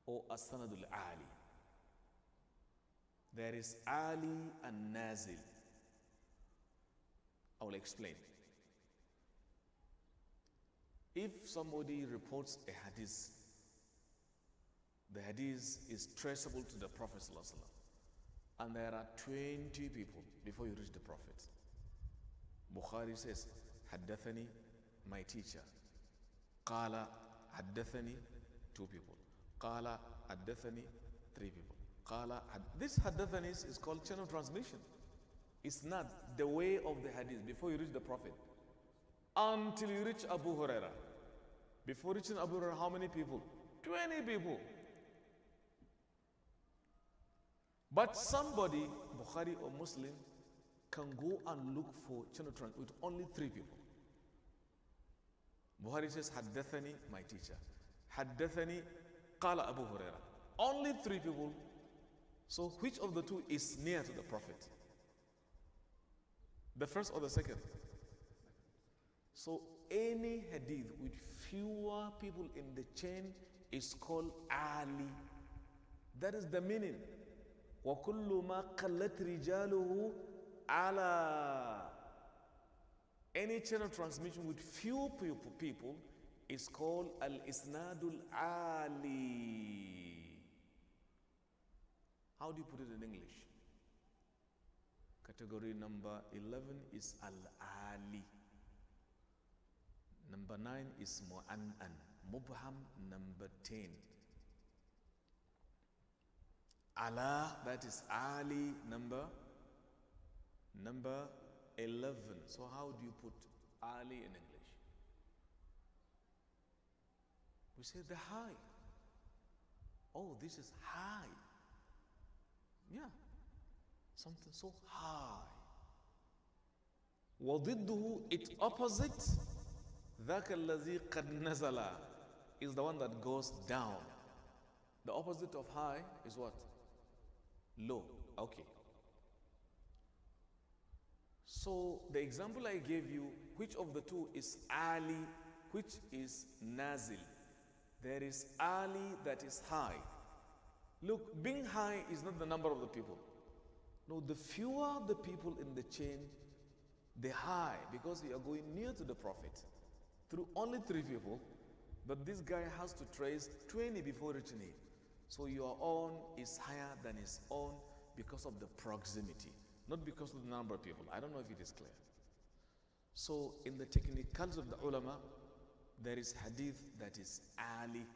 or As-Sanad al-Ali. There is Ali and Nazil. I will explain. If somebody reports a hadith, the hadith is traceable to the Prophet ﷺ, and there are 20 people before you reach the Prophet. Bukhari says, Haddathani, my teacher. Qala, Haddathani, 2 people. Qala, Haddathani, 3 people. Qala, this Haddathani is called chain of transmission. It's not the way of the hadith before you reach the Prophet. Until you reach Abu Huraira. Before reaching Abu Huraira, how many people? 20 people. But somebody, Bukhari or Muslim, can go and look for chain of transmission with only 3 people. Bukhari says, Haddathani, my teacher. Haddathani, Qala Abu Huraira. Only 3 people. So which of the 2 is near to the Prophet? The first or the second? So any hadith with fewer people in the chain is called Ali. That is the meaning. وَكُلُّ مَا قَلَّتْ رِجَالُهُ عَلَى. Any chain of transmission with few people is called Al-Isnadul Ali. How do you put it in English? Category number 11 is Al-Ali. Number 9 is Mu'an'an. Mubham, number 10. Allah, that is Ali, number 11. So how do you put Ali in English? We say the high. Oh, this is high. Yeah, something so high. وضده, its opposite, ذاك الذي قد نزل, is the one that goes down. The opposite of high is what? Low. Okay. So the example I gave you, which of the two is Ali, which is Nazil? There is Ali that is high. Look, being high is not the number of the people. No, the fewer the people in the chain, the high, because you are going near to the Prophet through only 3 people, but this guy has to trace 20 before reaching him. So your own is higher than his own because of the proximity, not because of the number of people. I don't know if it is clear. So in the technicals of the ulama, there is hadith that is Ali.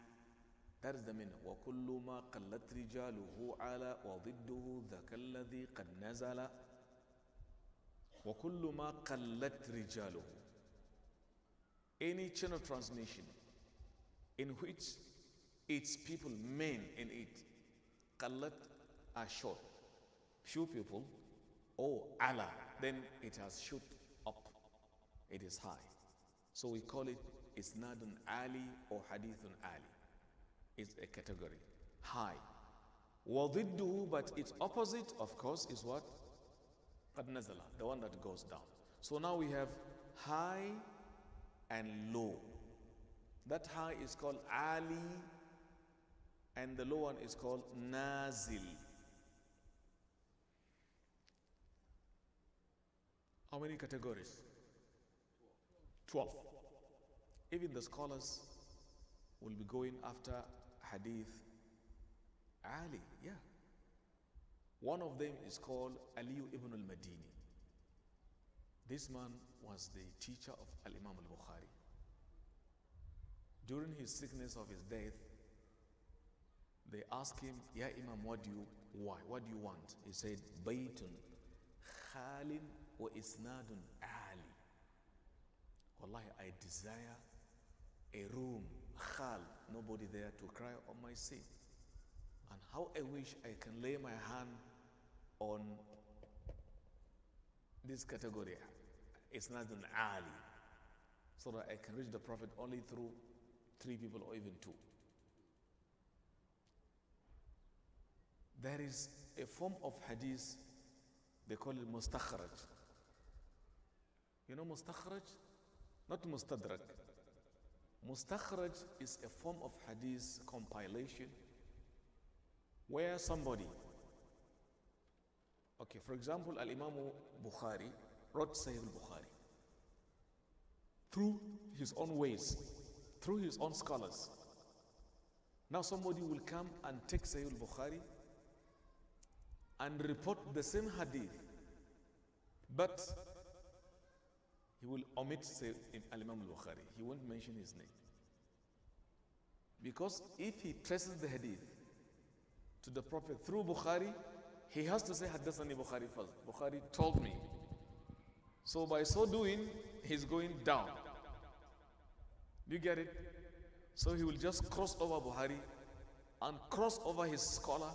That is the meaning. وَكُلُّ مَا قَلَّتْ رِجَالُهُ عَلَى وَضِدُّهُ ذَكَ الَّذِي قَدْ نَزَلَ وَكُلُّ مَا قَلَّتْ رِجَالُهُ. Any chain of transmission in which its people, men in it, qallat, are short, few people, or Allah, then it has shoot up, it is high. So we call it Isnadun Ali or Hadithun Ali. It's a category, high. وَضِدُّهُ, but its opposite, of course, is what? قَدْ نَزَلَ, the one that goes down. So now we have high and low. That high is called Ali, and the low one is called Nazil. How many categories? 12. Even the scholars will be going after Hadith Ali, yeah. One of them is called Ali ibn al-Madini. This man was the teacher of Al-Imam al-Bukhari. During his sickness of his death, they asked him, Ya Imam, what do you want? He said, Baytun khalin wa isnadun ali. Wallahi, I desire a room, khal, nobody there to cry on my sin. And how I wish I can lay my hand on this category, isnadun ali, so that I can reach the Prophet only through 3 people or even 2. There is a form of hadith, they call it mustakhraj. You know mustakhraj? Not mustadrak. Mustakhraj is a form of hadith compilation where somebody, okay, for example, Al-Imam Bukhari wrote Sahih al-Bukhari through his own ways, through his own scholars. Now somebody will come and take Sahih al-Bukhari and report the same hadith, but he will omit Al-Imam al-Bukhari. He won't mention his name. Because if he traces the hadith to the Prophet through Bukhari, he has to say, Haddathani Bukhari first. Bukhari told me. So by so doing, he's going down. Do you get it? So he will just cross over Bukhari and cross over his scholar.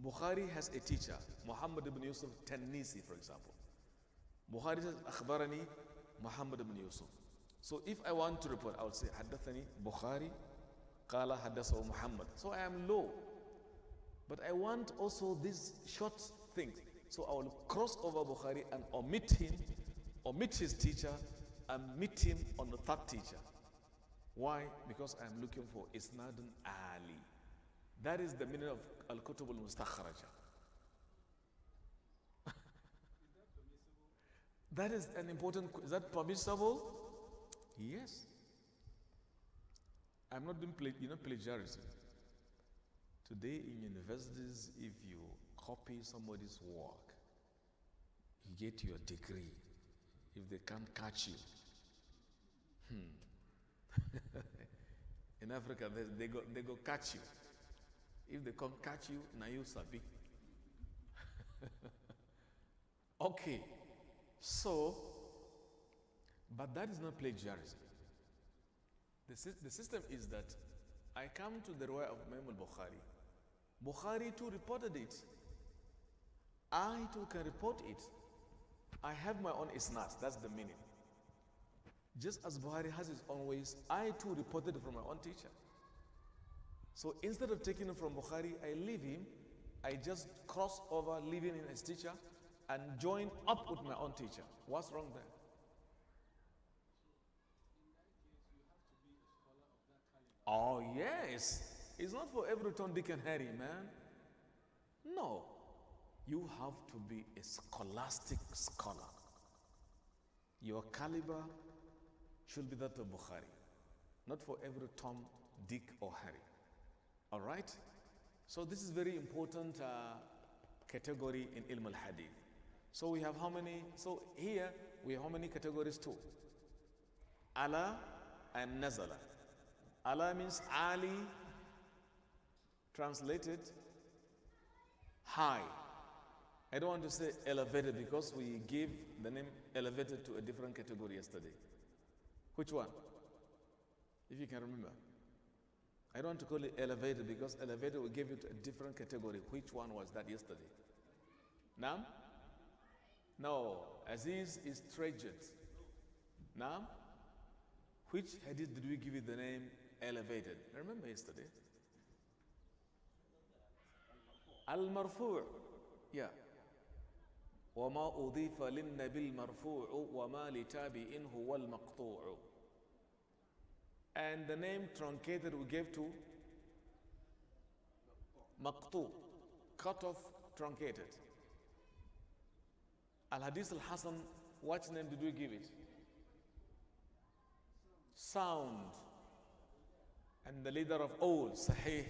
Bukhari has a teacher, Muhammad ibn Yusuf Tannisi, for example. Bukhari says, Akhbarani Muhammad ibn Yusuf. So if I want to report, I would say, Haddathani Bukhari, Qala Haddathahu Muhammad. So I am low. But I want also these short things. So I will cross over Bukhari and omit him, omit his teacher, and meet him on the 3rd teacher. Why? Because I am looking for Isnadun Ali. That is the meaning of Al-Kutub al-Mustakhraja. That is an important question. Is that permissible? Yes. I'm not doing plagiarism. Today in universities, if you copy somebody's work, You get your degree. If they can't catch you, in Africa, they go catch you. If they can't catch you, now you sabi. Okay, so, but that is not plagiarism. The system is that I come to the riwayah of Imam al-Bukhari. Bukhari too reported it. I too can report it. I have my own isnad, that's the meaning. Just as Bukhari has his own ways, I too reported it from my own teacher. So instead of taking it from Bukhari, I leave him. I just cross over, leaving in his teacher, and join up with my own teacher. What's wrong there? Oh yes, it's not for every Tom, Dick and Harry, man. No, you have to be a scholastic scholar. Your caliber should be that of Bukhari, not for every Tom, Dick or Harry. All right? So this is very important category in Ilm al-Hadith. So we have how many? So here we have how many categories too? Ala and Nazala. Ala means Ali, translated high. I don't want to say elevated because we gave the name elevated to a different category yesterday. Which one? If you can remember. I don't want to call it elevated because elevated we gave it a different category. Which one was that yesterday? Nam? No. Aziz is treasured. Nam? Which hadith did we give it the name elevated? Remember yesterday? Al-Marfu'. Yeah. وما أضيف للنبي المرفوع وما لتابعين هو المقطوع. And the name truncated we gave to maqtu, cut off, truncated. Al-Hadith al-Hasan, what name did we give it? Sound. And the leader of all, Sahih,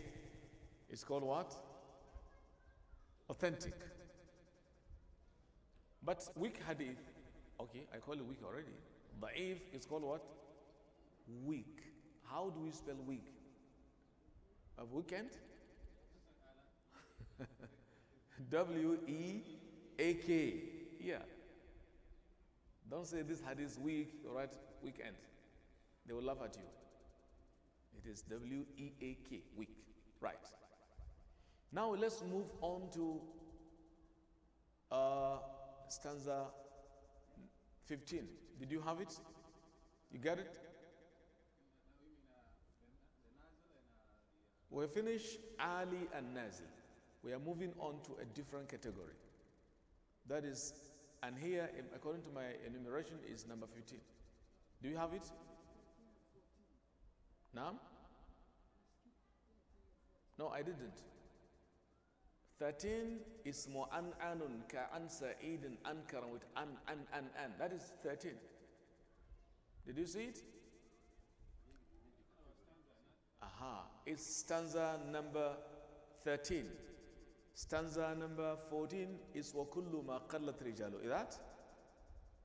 is called what? Authentic. But weak hadith, okay, I call it weak already. Da'if is called what? Weak. How do we spell weak? Of weekend? W-E-A-K. Yeah. Don't say this hadith weak, all right, weekend. They will laugh at you. It is W-E-A-K, weak. Right. Now let's move on to stanza 15. Did you have it? You got it? We finished Ali and Nazil. We are moving on to a different category. That is, and here, according to my enumeration, is number 15. Do you have it? Now? No, I didn't. 13 is mu'an'anun ka'an sa'idin ankaran with an. That is 13. Did you see it? Aha. It's stanza number 13. Stanza number 14 is وَكُلُّ مَا قَلَّتْ رِجَالُ. Is that?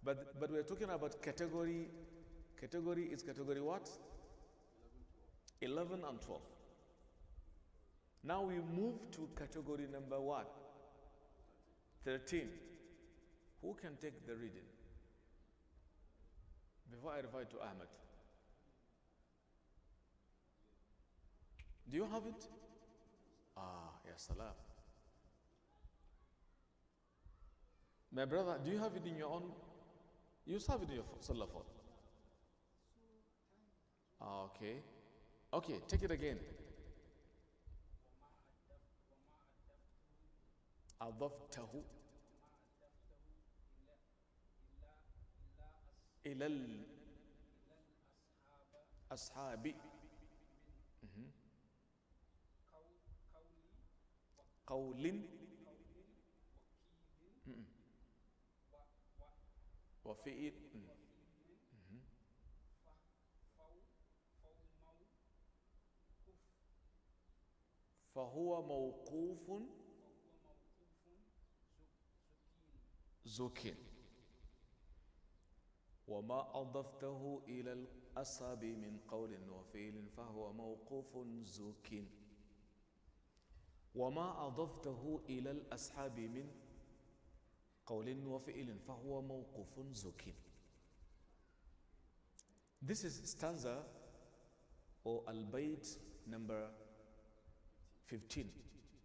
But we're talking about category. Category is category what? 11 and 12. Now we move to category number what? 13. Who can take the reading? Before I refer to Ahmed. Do you have it? Ah, yes, salam. My brother, do you have it in your own? You have it in your cellular phone. Okay. Okay, take it again. أضفته إلى الأصحاب قول وفعل فهو موقوف زوكين وما أضفته إلى الأصحاب من قول وفعل فهو موقوف زوكين وما أضفته إلى الأصحاب من قول وفعل فهو موقوف زوكين. This is stanza or al-bayt number 15,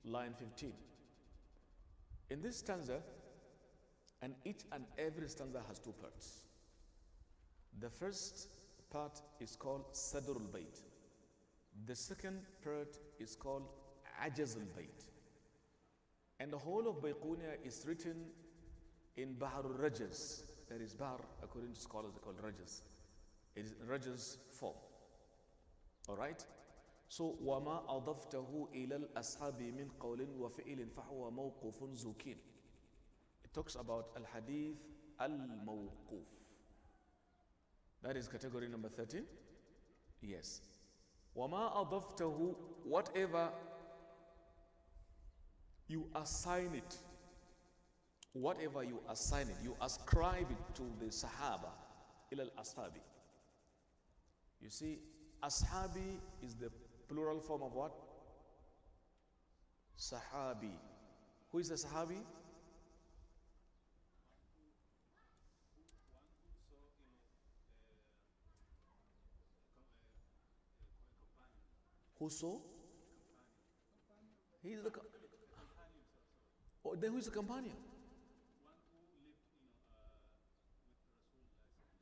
line 15. In this stanza, and each and every stanza has two parts. The first part is called Sadr al-Bayt. The second part is called Ajaz al-Bayt. And the whole of Bayqunia is written in Bahr al-Rajaz. There is Bahr, according to scholars, they call Rajaz. It is Rajaz form. All right? So, وَمَا أَضَفْتَهُ إِلَى الْأَصْحَابِ مِنْ قَوْلٍ وَفِعِلٍ فَهُوَ مَوْقُوفٌ زُكِينٌ. It talks about al-hadith al-mawquf. That is category number 13. Yes. وَمَا أَضَفْتَهُ, whatever you assign it, whatever you assign it, you ascribe it to the Sahaba, ila al-ashabi. You see, ashabi is the plural form of what? Sahabi. Who is a sahabi? Who saw? He is the oh, then who is the companion?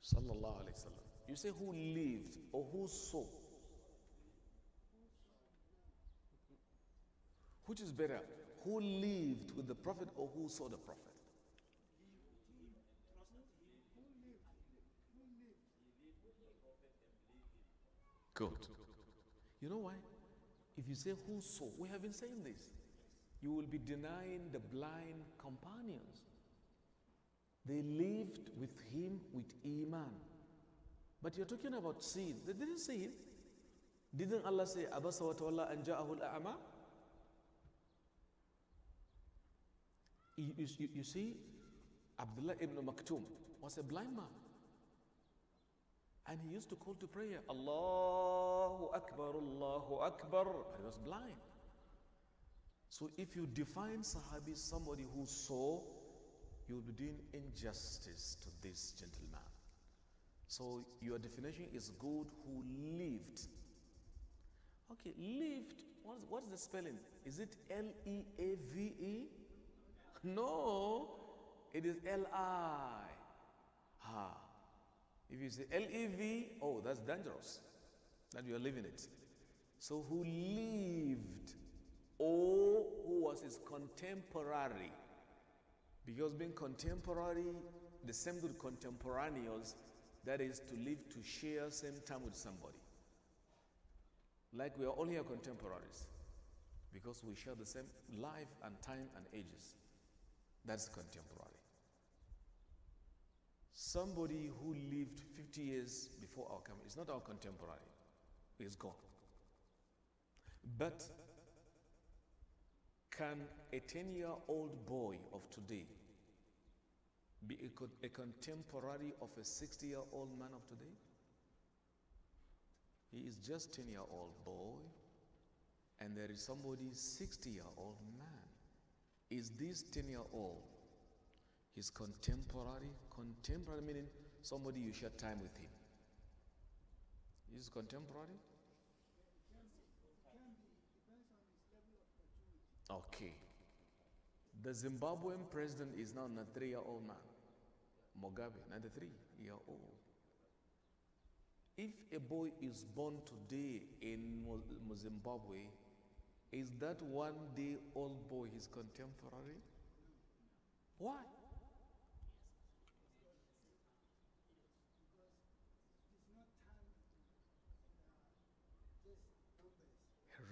Sallallahu Alaihi Wasallam. You say who lived or who saw? Which is better? Who lived with the Prophet or who saw the Prophet? Good. You know why? If you say who saw, we have been saying this, you will be denying the blind companions. They lived with him with Iman. But you're talking about seeing. They didn't see him. Didn't Allah say, Abasa wa tawalla an ja'ahu al-a'ma? You see, Abdullah ibn Maktoum was a blind man. And he used to call to prayer, Allahu Akbar, Allahu Akbar. But he was blind. So if you define Sahabi somebody who saw, you will be doing injustice to this gentleman. So your definition is good, who lived. Okay, lived, what's the spelling? Is it L-E-A-V-E? No, it is L-I. Ha. If you say L-E-V, oh, that's dangerous. That you are living it. So who lived, or who was his contemporary? Because being contemporary, the same with contemporaneous, that is to live, to share same time with somebody. Like we are all here contemporaries, because we share the same life and time and ages. That's contemporary. Somebody who lived 50 years before our coming is not our contemporary. He's gone. But can a 10-year-old boy of today be a contemporary of a 60-year-old man of today? He is just 10-year-old boy, and there is somebody 60-year-old man. Is this 10-year-old his contemporary? Contemporary meaning somebody you share time with him. Is contemporary? Okay. The Zimbabwean president is now a 93-year-old man. Mugabe, 93-year-old. If a boy is born today in Zimbabwe, is that one-day-old boy his contemporary? Why?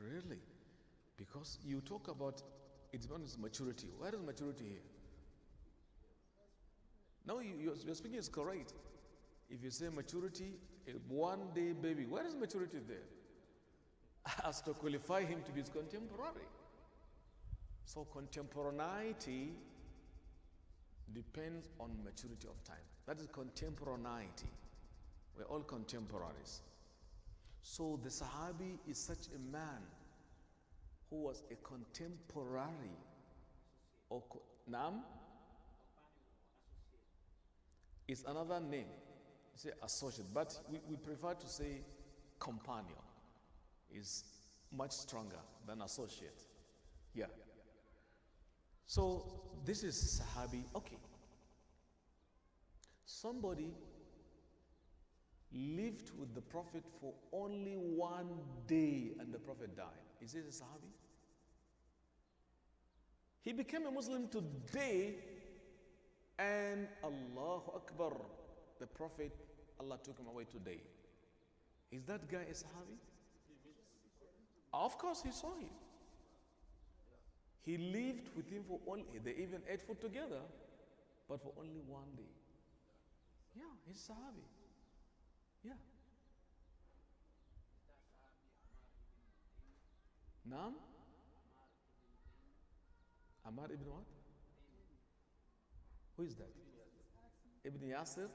Really? Because you talk about it depends on maturity. Where is maturity here? No, your speaking is correct. If you say maturity, a one-day baby, where is maturity there? As to qualify him to be his contemporary. So contemporaneity depends on maturity of time. That is contemporaneity. We're all contemporaries. So the Sahabi is such a man who was a contemporary or Nam is another name. Say associate, but we prefer to say companion. Is much stronger than associate. Yeah. So this is Sahabi. Okay. Somebody lived with the Prophet for only 1 day and the Prophet died. Is this a Sahabi? He became a Muslim today and Allahu Akbar, the Prophet, Allah took him away today. Is that guy a Sahabi? Of course he saw him. He lived with him for only, they even ate food together, but for only 1 day. Yeah, he's Sahabi. Yeah. Naam? Ammar ibn what? Who is that? Ibn Yasir?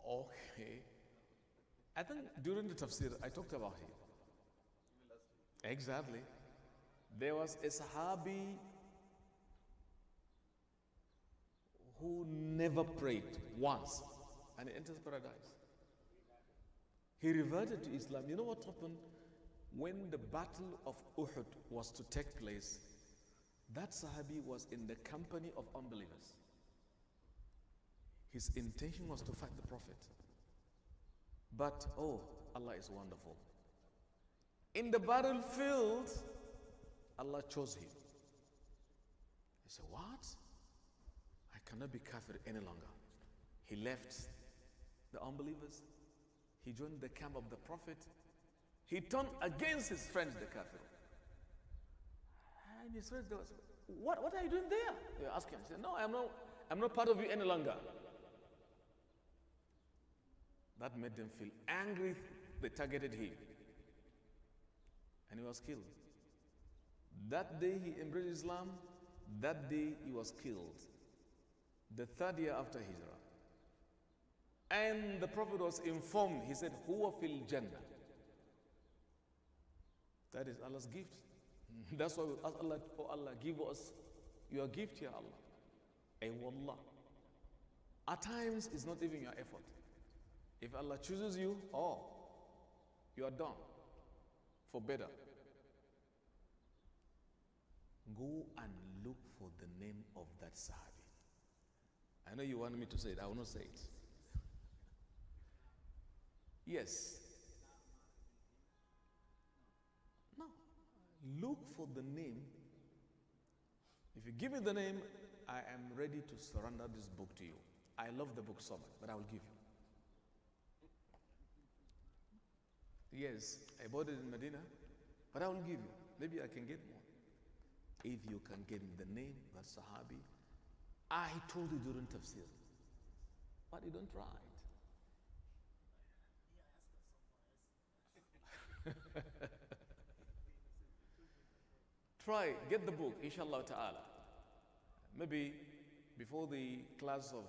Okay. I think during the tafsir, I talked about him. Exactly. There was a Sahabi who never prayed once and he enters paradise. He reverted to Islam. You know what happened? When the battle of Uhud was to take place, that Sahabi was in the company of unbelievers. His intention was to fight the Prophet. But, oh, Allah is wonderful. In the battlefield, Allah chose him. He said, what? I cannot be kafir any longer. He left the unbelievers. He joined the camp of the Prophet. He turned against his friends, the kafir. And his friends, what are you doing there? They asked him. He said, no, I'm not part of you any longer. That made them feel angry. They targeted him. And he was killed. That day he embraced Islam. That day he was killed. The 3rd year after Hijrah. And the Prophet was informed. He said, Huwa fil Jannah. That is Allah's gift. That's why we ask Allah, oh Allah, give us your gift, Ya Allah. Ay wallah. At times, it's not even your effort. If Allah chooses you, oh, you are done for better. Go and look for the name of that Sahabi. I know you want me to say it. I will not say it. Yes. No. Look for the name. If you give me the name, I am ready to surrender this book to you. I love the book so much, but I will give you. Yes, I bought it in Medina, but I will give you. Maybe I can get more. If you can get me the name, that Sahabi, I told you during tafsir, but you don't try it. Try, get the book, inshallah ta'ala. Maybe before the class of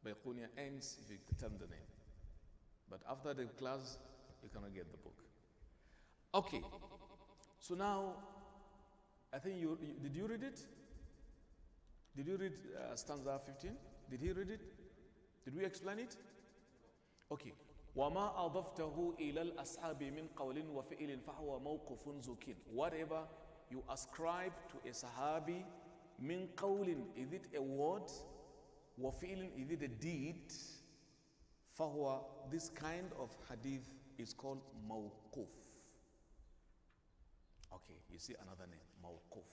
Bayqunia ends, if you tell me the name. But after the class, you cannot get the book. Okay, so now, I think did you read it? Did you read stanza 15? Did he read it? Did we explain it? Okay. وَمَا أَضَفْتَهُ إِلَى الْأَصْحَابِ مِنْ قَوْلٍ وَفِئِلٍ فَهُوَ مَوْقُفٌ زُكٍ. Whatever you ascribe to a Sahabi, min qawlin, is it a word? وَفِئِلٍ, is it a deed? فَهُوَ, this kind of hadith is called mawquf. Okay, you see another name, mawquf.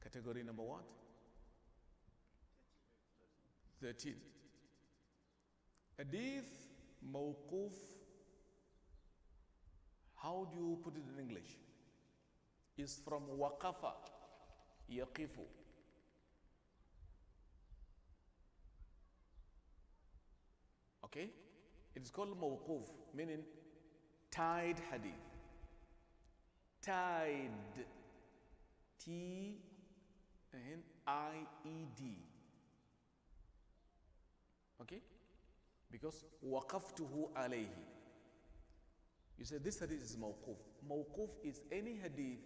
Category number what? 13. Hadith mawquf. How do you put it in English? Is from waqafa, yaqifu. Okay? It is called mawquf, meaning tied hadith. Tied. T-I-E-D. Okay? Because waqaftuhu alayhi. You say this hadith is mawquf. Mawquf is any hadith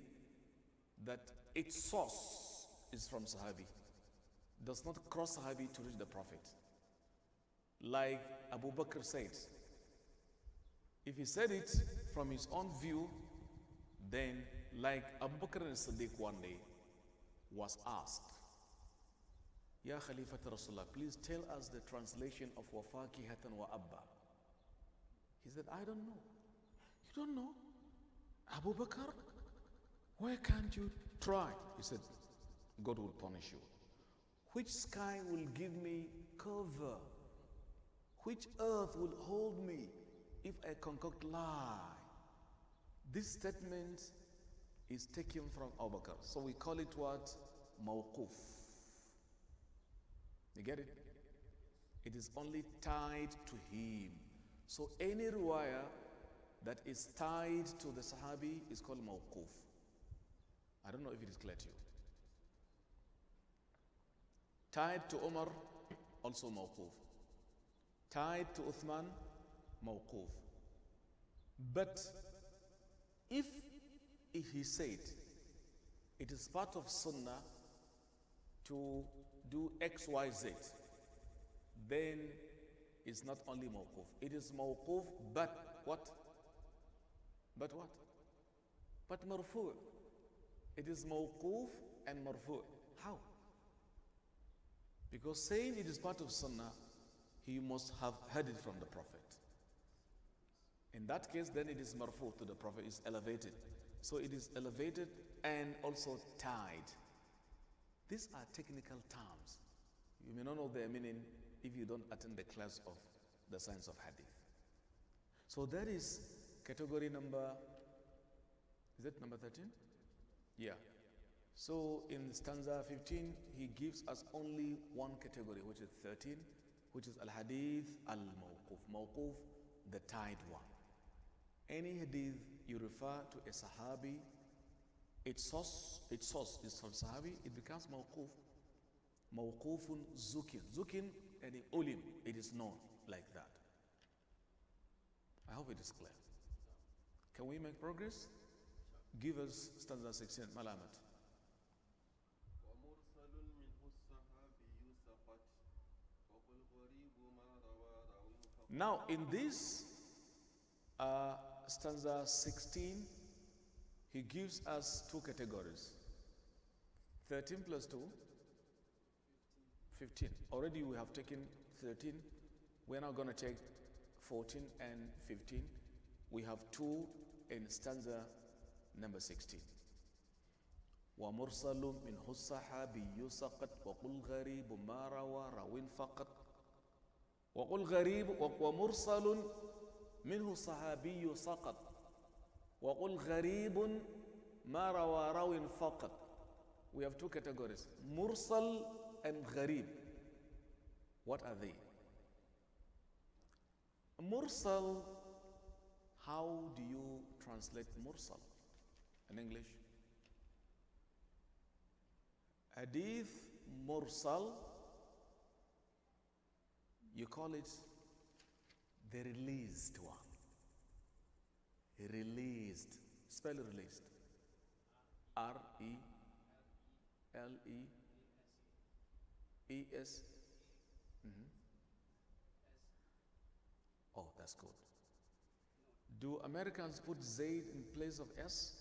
that its source is from Sahabi. Does not cross Sahabi to reach the Prophet. Like Abu Bakr said. If he said it from his own view, then like Abu Bakr as-Siddiq one day was asked, Ya Khalifat Rasulullah, please tell us the translation of wa fakihatan wa abba. He said, I don't know. You don't know? Abu Bakr? Why can't you try? He said, God will punish you. Which sky will give me cover? Which earth will hold me if I concoct lie? This statement is taken from Abu Bakr. So we call it what? Mawquf. You get it? It is only tied to him. So any riwayah that is tied to the Sahabi is called mawquf. I don't know if it is clear to you. Tied to Umar, also mawquf. Tied to Uthman, mawquf. But if he said it is part of Sunnah to do X, Y, Z, then it's not only mawquf. It is mawquf, but what? But what? But marfu'. It is mawquf and marfu'. How? Because saying it is part of Sunnah, he must have heard it from the Prophet. In that case, then it is marfu' to the Prophet, is elevated. So it is elevated and also tied. These are technical terms. You may not know their meaning if you don't attend the class of the science of hadith. So that is category number, is it number 13? Yeah. So in stanza 15, he gives us only one category, which is 13, which is al-hadith al-mawquf. Mawquf, the tied one. Any hadith you refer to a sahabi, its source is from sahabi, it becomes mawquf. Mawqufun zukin. Zukin and ulim, it is known like that. I hope it is clear. Can we make progress? Give us stanza 16, Malamat. Now, in this stanza 16, he gives us two categories. 13 plus 2, 15. Already we have taken 13. We're now going to take 14 and 15. We have two in stanza number 16. ومرسل منه الصحابي سقط وقل غريب ما روى راو فقط وقل غريب ومرسل منه الصحابي سقط وقل غريب ما روى راو فقط. We have two categories, mursal and gharib. What are they? Mursal, how do you translate mursal in English? Hadith mursal, you call it the released one. Released. Spell released. R-E-L-E-E-S. Oh, that's good. Do Americans put Z in place of S?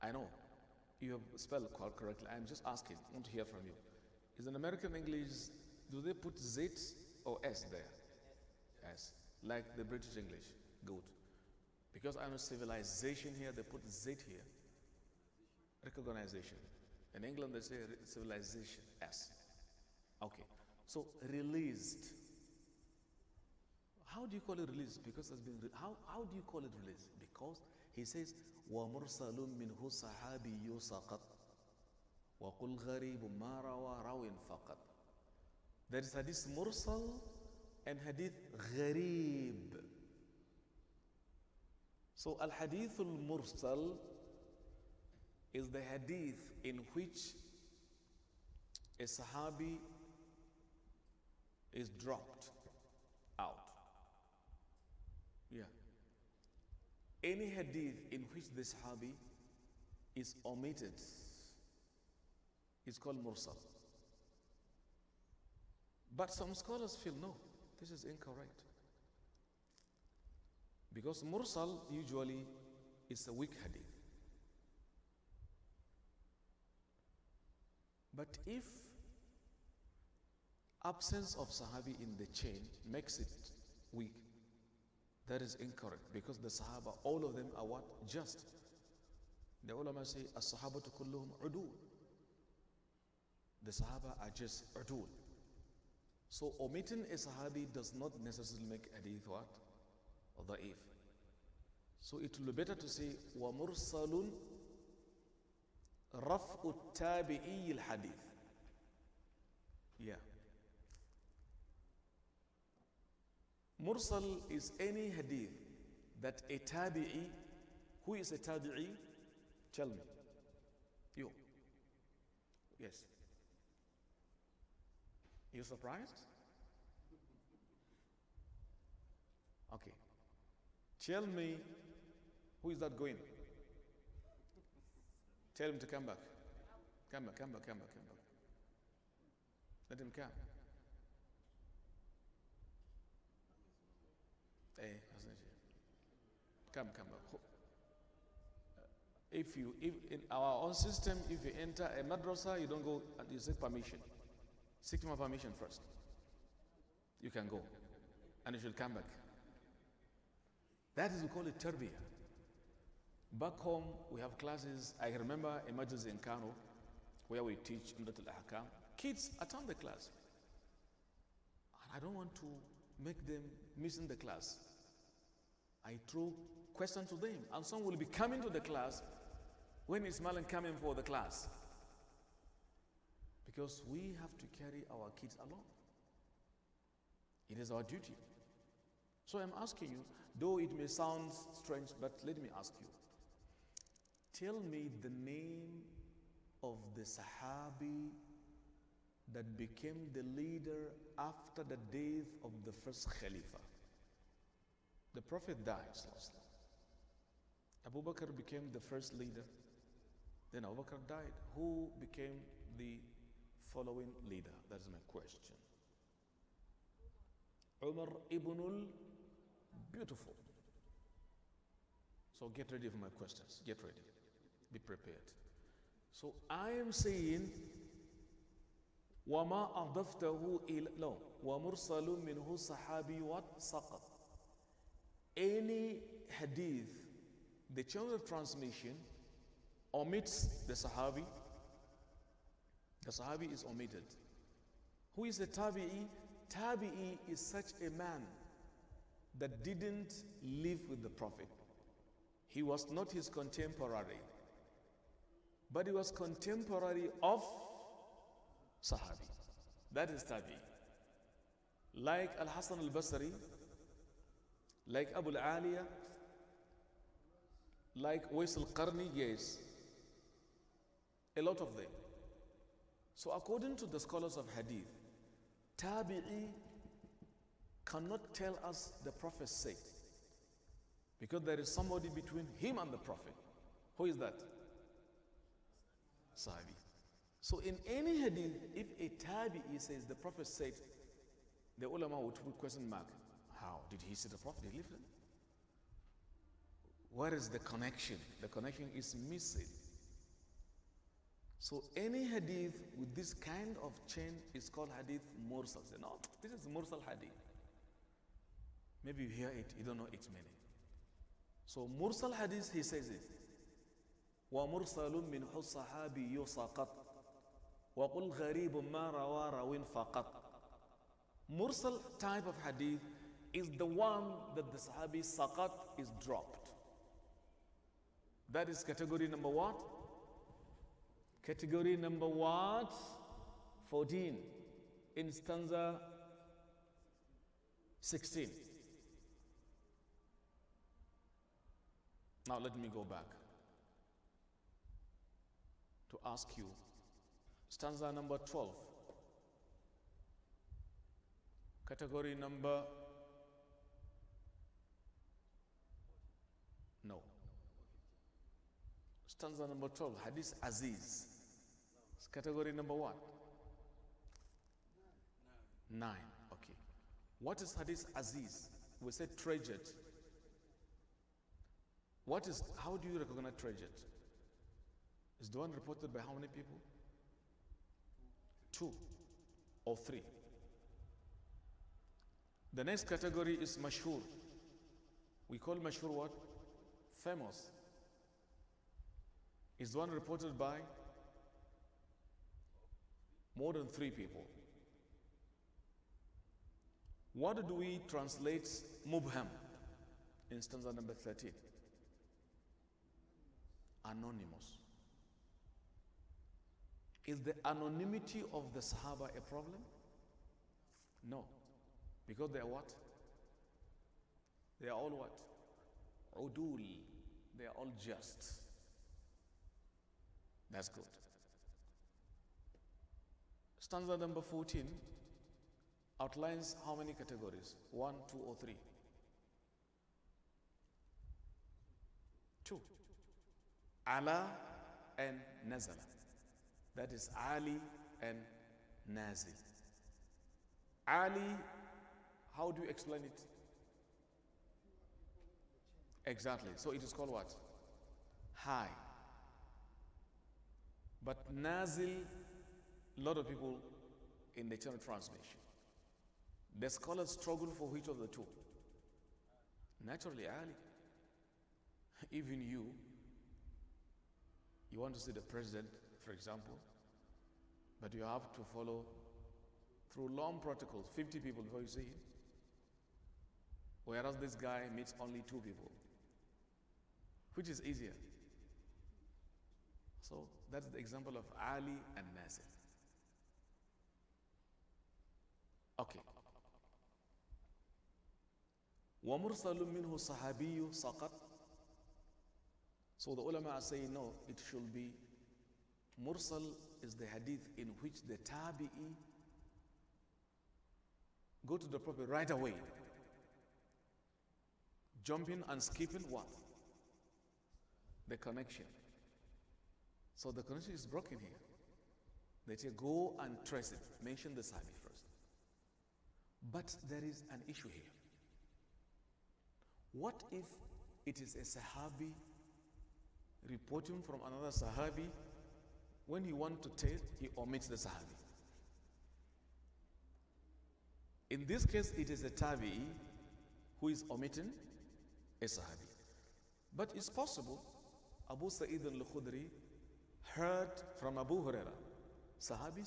I know. You have spelled correctly. I'm just asking. I want to hear from you. Is an American English, do they put Z or S there? S. Like the British English. Good. Because I'm a civilization here, they put Z here. Recognition. In England, they say civilization. S. Okay. So, released. How do you call it released? Because it's been, how do you call it released? Because he says, وَمُرْسَلٌ مِّنْهُ صَحَابِيُّ سَقَطْ وَقُلْ غَرِيبٌ مَا رَوَى رَوٍ فَقَطْ. There is hadith mursal and hadith gharib. So al-hadith al-mursal is the hadith in which a sahabi is dropped out. Yeah. Any hadith in which the sahabi is omitted is called mursal. But some scholars feel no, this is incorrect. Because mursal usually is a weak hadith. But if absence of sahabi in the chain makes it weak, that is incorrect, because the sahaba, all of them are what? Just. The ulama say, as-sahabatu kulluhum udul. The sahaba are just udul. So omitting a sahabi does not necessarily make hadith what? Or da'if. So it will be better to say, wa mursalun raf'u tabi'i al-hadith. Yeah. Mursal is any hadith that a tabi'i, who is a tabi'i? Tell me. You. Yes. You surprised? Okay. Tell me, who is that going? Tell him to come back. Come back. Let him come. Hey, come back. If in our own system, if you enter a madrasa, you don't go and you seek permission. Seek my permission first. You can go. And you should come back. That is, we call it tarbiyah. Back home, we have classes. I remember a majlis in Kano, where we teach Umdat al-Ahkam. Kids attend the class. And I don't want to make them missing the class. I throw questions to them. And some will be coming to the class when Ismail is coming for the class. Because we have to carry our kids along. It is our duty. So I'm asking you, though it may sound strange, but let me ask you. Tell me the name of the Sahabi that became the leader after the death of the first Khalifa. The Prophet died. Abu Bakr became the first leader. Then Abu Bakr died. Who became the following leader? That is my question. Umar ibn al-Beautiful. So get ready for my questions. Get ready. Be prepared. So I am saying, وَمَا أَضَفْتَهُ إِلَى no, وَمُرْسَلٌ مِّنْهُ صَحَابِي what? سَقَطْ. Any hadith, the channel of transmission omits the Sahabi is omitted. Who is the Tabi'i? Tabi'i is such a man that didn't live with the Prophet. He was not his contemporary, but he was contemporary of Sahabi. That is Tabi'i. Like Al-Hasan al-Basri, like Abu al-Aliya, like Wais al-Qarni, yes. A lot of them. So according to the scholars of Hadith, Tabi'i cannot tell us the Prophet said, because there is somebody between him and the Prophet. Who is that? Sahabi. So in any hadith, if a Tabi'i says the Prophet said, the ulama would put question mark. How? Did he see the Prophet? Did he live there? Where is the connection? The connection is missing. So any hadith with this kind of chain is called hadith mursal. Say, no, this is mursal hadith. Maybe you hear it, you don't know its meaning. So mursal hadith, he says it. وَمُرْسَلٌ مِّنْهُ الصَّحَابِيُّ سَقَطْ وَقُلْ غَرِيبٌ مَا رَوَى رَوٍ فَقَطْ. Mursal type of hadith is the one that the Sahabi saqat is dropped. That is category number what? Category number what? 14. in stanza 16. Now let me go back to ask you, stanza number 12, category number, no, stanza number 12, Hadith Aziz, category number what? 9. Okay. What is Hadith Aziz? We said treasured. How do you recognize treasured? Is the one reported by how many people? 2 or 3. The next category is mashhur. We call mashhur what? Famous. Is the one reported by more than 3 people. What do we translate mubham in stanza number 13? Anonymous. Is the anonymity of the Sahaba a problem? No. Because they are what? They are all what? Udul. They are all just. That's good. Stanza number 14 outlines how many categories? 1, 2, or 3? 2. Ala and Nazala. That is Ali and Nazil. Ali, how do you explain it? Exactly. So it is called what? High. But Nazil, a lot of people in the channel transmission. The scholars struggle for which of the two. Naturally, Ali. Even you want to see the president, for example, but you have to follow through long protocols, 50 people before you see him. Whereas this guy meets only 2 people. Which is easier? So that's the example of Ali and Nasir. Okay. وَمُرْسَلٌ مِّنْهُ صَحَابِيُّ سَقَطْ. So the ulama are saying no, it should be mursal is the hadith in which the tabi'i go to the Prophet right away. Jumping and skipping what? The connection. So the connection is broken here. They say go and trace it. Mention the Sahabi first. But there is an issue here. What if it is a Sahabi reporting from another Sahabi? When he wants to tell, he omits the Sahabi. In this case, it is a Tabi'i who is omitting a Sahabi. But it's possible Abu Sa'id al-Khudri heard from Abu Huraira, Sahabi.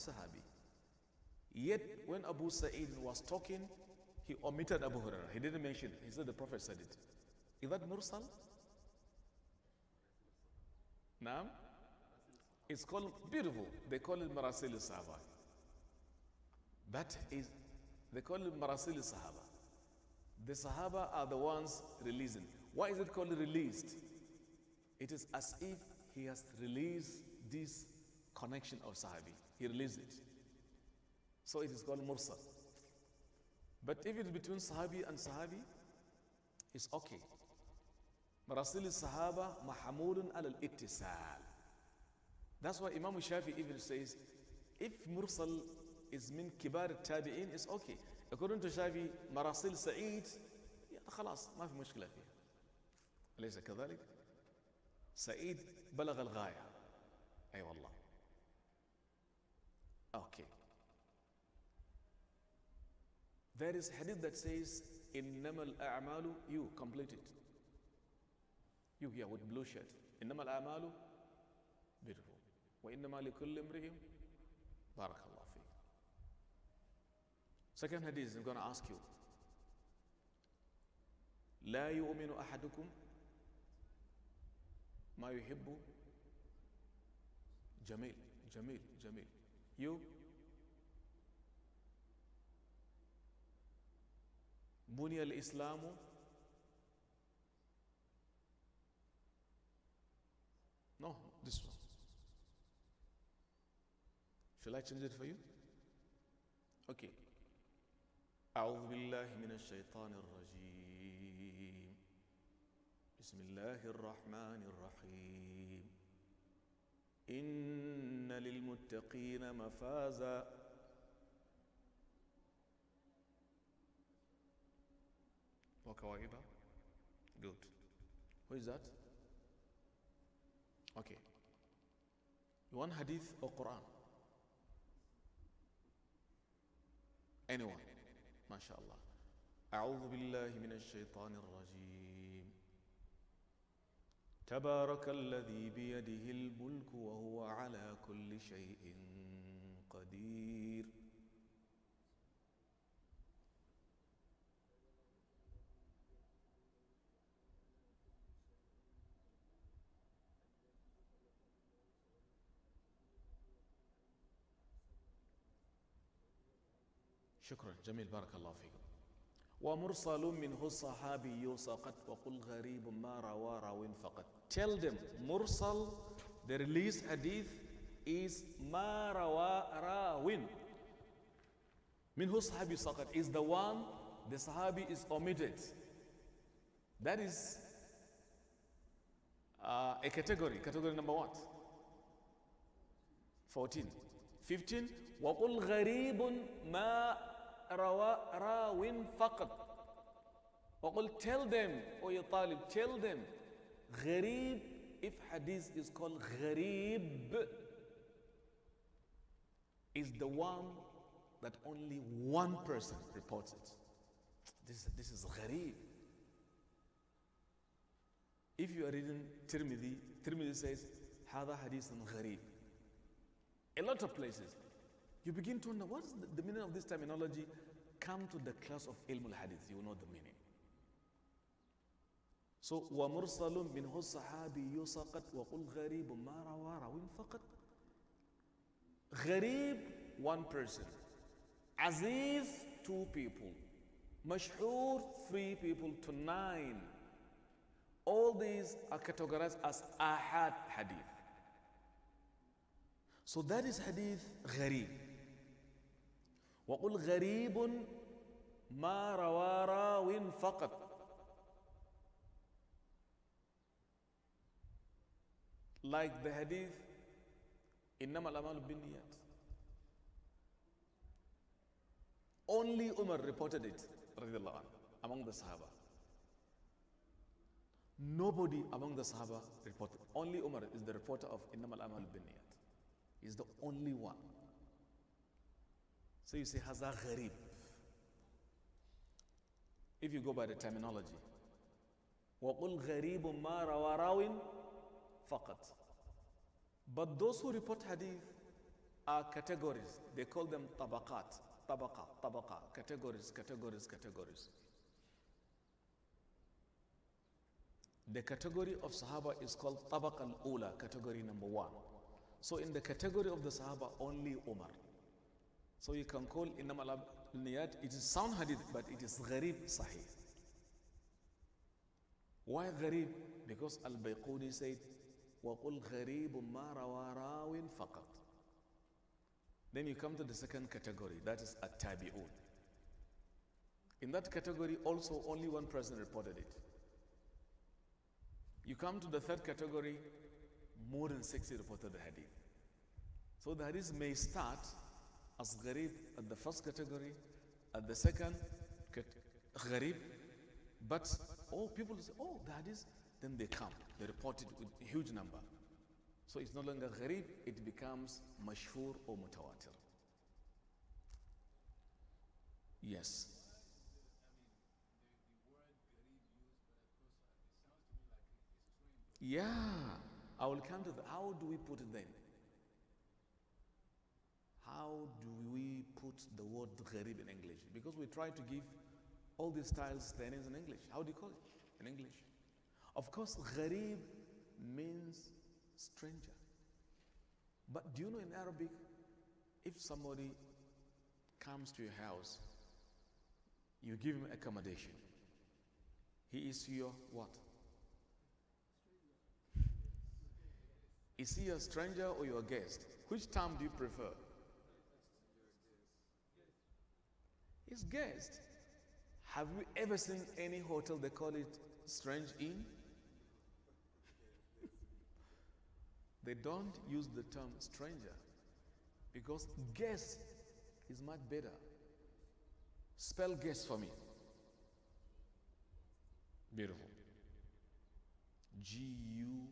Yet when Abu Sa'id was talking, he omitted Abu Huraira. He didn't mention it. He said the Prophet said it. Is that mursal? Naam? It's called beautiful. They call it Marasil al-Sahaba. That is, they call it Marasil al-Sahaba. The Sahaba are the ones releasing. Why is it called released? It is as if he has released this connection of Sahabi. He released it. So it is called Mursal. But if it's between Sahabi and Sahabi, it's okay. Marasil al-Sahaba mahamudun al-ittisal. That's why Imam Shafi even says, if Mursal is min kibar al-tabi'in, it's okay. According to Shafi, Marasil Sa'id, خلاص ما في مشكلة فيها. أليس كذلك؟ سعيد بلغ الغاية. أي والله. Okay. There is hadith that says, إنما الأعمال, you complete it. You here with blue shirt. إنما الأعمال, beautiful. وإنما لكل امرئ بارك الله فيك. Second hadith, I'm going to ask you. لا يؤمن أحدكم ما يحب جميل. You بني الإسلام. No, this one. Shall I change it for you? Okay. أعوذ بالله من الشيطان الرجيم. بسم الله الرحمن الرحيم. إن للمتقين مفازا. وكواعب. Good. Who is that? Okay. You want hadith or Quran? Anyone? MashaAllah. أعوذ بالله من الشيطان الرجيم. تبارك الذي بيده الملك وهو على كل شيء قدير. شكرا جميل بارك الله فيكم. ومرسل منه الصحابي سقط وقل غريب ما روى راو فقط. Tell them mursal, the released hadith, is ما روى راو. منه الصحابي سقط is the one the sahabi is omitted. That is a category. Category number what? 14. 15. وقل غريب ما روى راو فقط. وقل, tell them, O ya talib, tell them, غريب, if hadith is called غريب, is the one that only one person reports it. This is غريب. If you are reading Tirmidhi, Tirmidhi says هذا حديث غريب. A lot of places, you begin to wonder what is the meaning of this terminology. Come to the class of ilm al-hadith, you will know the meaning. So وَمُرْسَلٌ مِنْهُ الصَّحَابِيُّ سَقَطْ وَقُلْ غَرِيبٌ مَا رَوَى رَوٍ فَقَطْ. Gharib, one person. Aziz, two people. Mashhur, three people to 9. All these are categorized as ahad hadith. So that is hadith gharib. وَقُلْ غَرِيبٌ مَا رَوَى رَاوٍ فَقَطْ. Like the hadith, إِنَّمَا الْأَعْمَالُ بِالنِّيَّاتِ. Only Umar reported it, radiallahu anhu, among the Sahaba. Nobody among the Sahaba reported. Only Umar is the reporter of إِنَّمَا الْأَعْمَالُ بِالنِّيَّاتِ. He's the only one. So you say, Haza gharib. If you go by the terminology, وَقُلْ غَرِيبٌ مَا رَوَى رَاوٍ فَقَطْ. But those who report hadith are categories. They call them tabaqat. Tabaqa. Categories. The category of Sahaba is called Tabaq al-Ula, category number 1. So in the category of the Sahaba, only Umar. So you can call Innam al-Niyat, it is sound hadith, but it is gharib sahih. Why gharib? Because Al-Bayquni said, وَقُلْ غَرِيبٌ مَا رَوَى رَاوٍ فَقَطْ. Then you come to the second category, that is At-Tabi'un. In that category also only one person reported it. You come to the third category, more than 60 reported the hadith. So the hadith may start as gharib at the first category, at the second gharib, but people say, oh, the hadith, then they come, they report it with a huge number. So it's no longer gharib, it becomes mashhur or mutawatir. Yes. Yeah, I will come to that. How do we put it then? How do we put the word gharib in English? Because we try to give all these styles their names in English. How do you call it in English? Of course, gharib means stranger. But do you know in Arabic, if somebody comes to your house, You give him accommodation. He is your what? Is he a stranger or your guest? Which term do you prefer? He's guest. Have you ever seen any hotel they call it strange inn? They don't use the term stranger because guest is much better. Spell guest for me. Beautiful. G-U-E-S-T.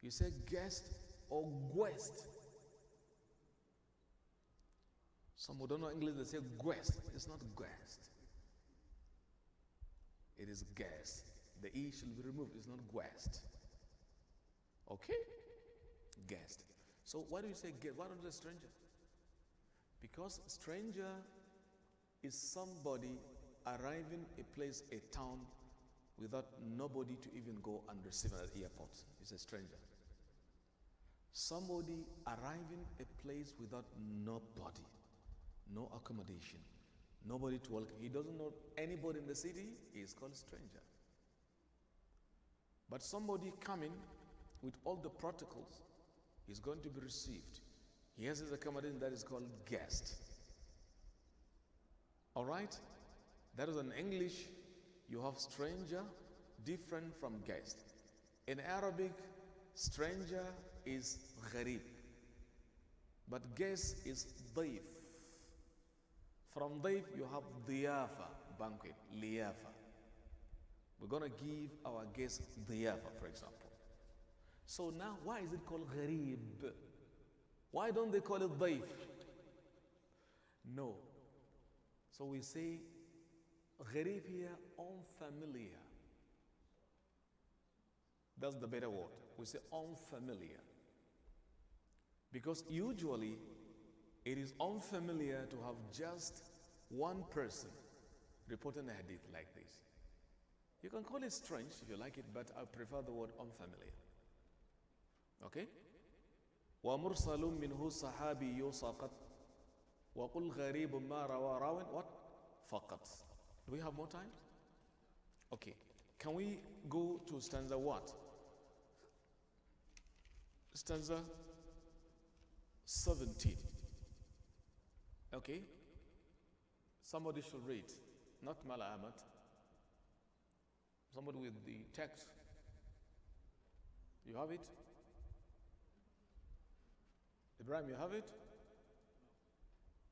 You say guest or guest? Some who don't know English, they say guest. It's not guest. It is guest. The E should be removed. It's not guest. Okay? Guest. So why do you say guest? Why don't you say stranger? Because stranger is somebody arriving a place, a town, without nobody to even go and receive at the airport. It's a stranger. Somebody arriving a place without nobody, no accommodation, nobody to welcome. He doesn't know anybody in the city. He is called stranger. But somebody coming with all the protocols is going to be received. He has his accommodation, that is called guest. All right? That is in English. You have stranger, different from guest. In Arabic, stranger is gharib. But guest is daif. From daif, you have diyafa, banquet, liyafa. We're going to give our guests diyafa, for example. So now, why is it called gharib? Why don't they call it daif? No. So we say gharib here, unfamiliar. That's the better word. We say unfamiliar. Because usually it is unfamiliar to have just one person reporting a hadith like this. You can call it strange if you like it, but I prefer the word unfamiliar. Okay? وَمُرْسَلٌ مِّنْهُ صَحَابِيُّ سَقَطْ وَقُلْ غَرِيبٌ مَا رَوَى رَاوٍ what? فَقَطْ. Do we have more time? Okay. Can we go to stanza what? Stanza 17. Okay? Somebody should read. Not Mala Ahmad. Somebody with the text. You have it? Ibrahim, you have it?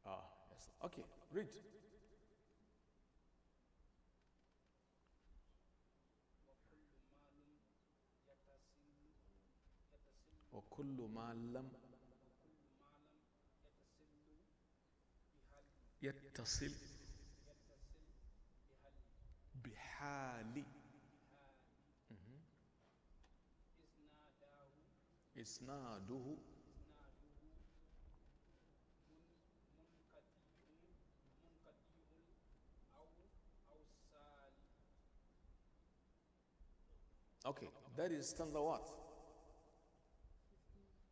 Ah, yes. Okay, read. وكل ما لم يتصل بحال إسناده Okay, that is stanza what?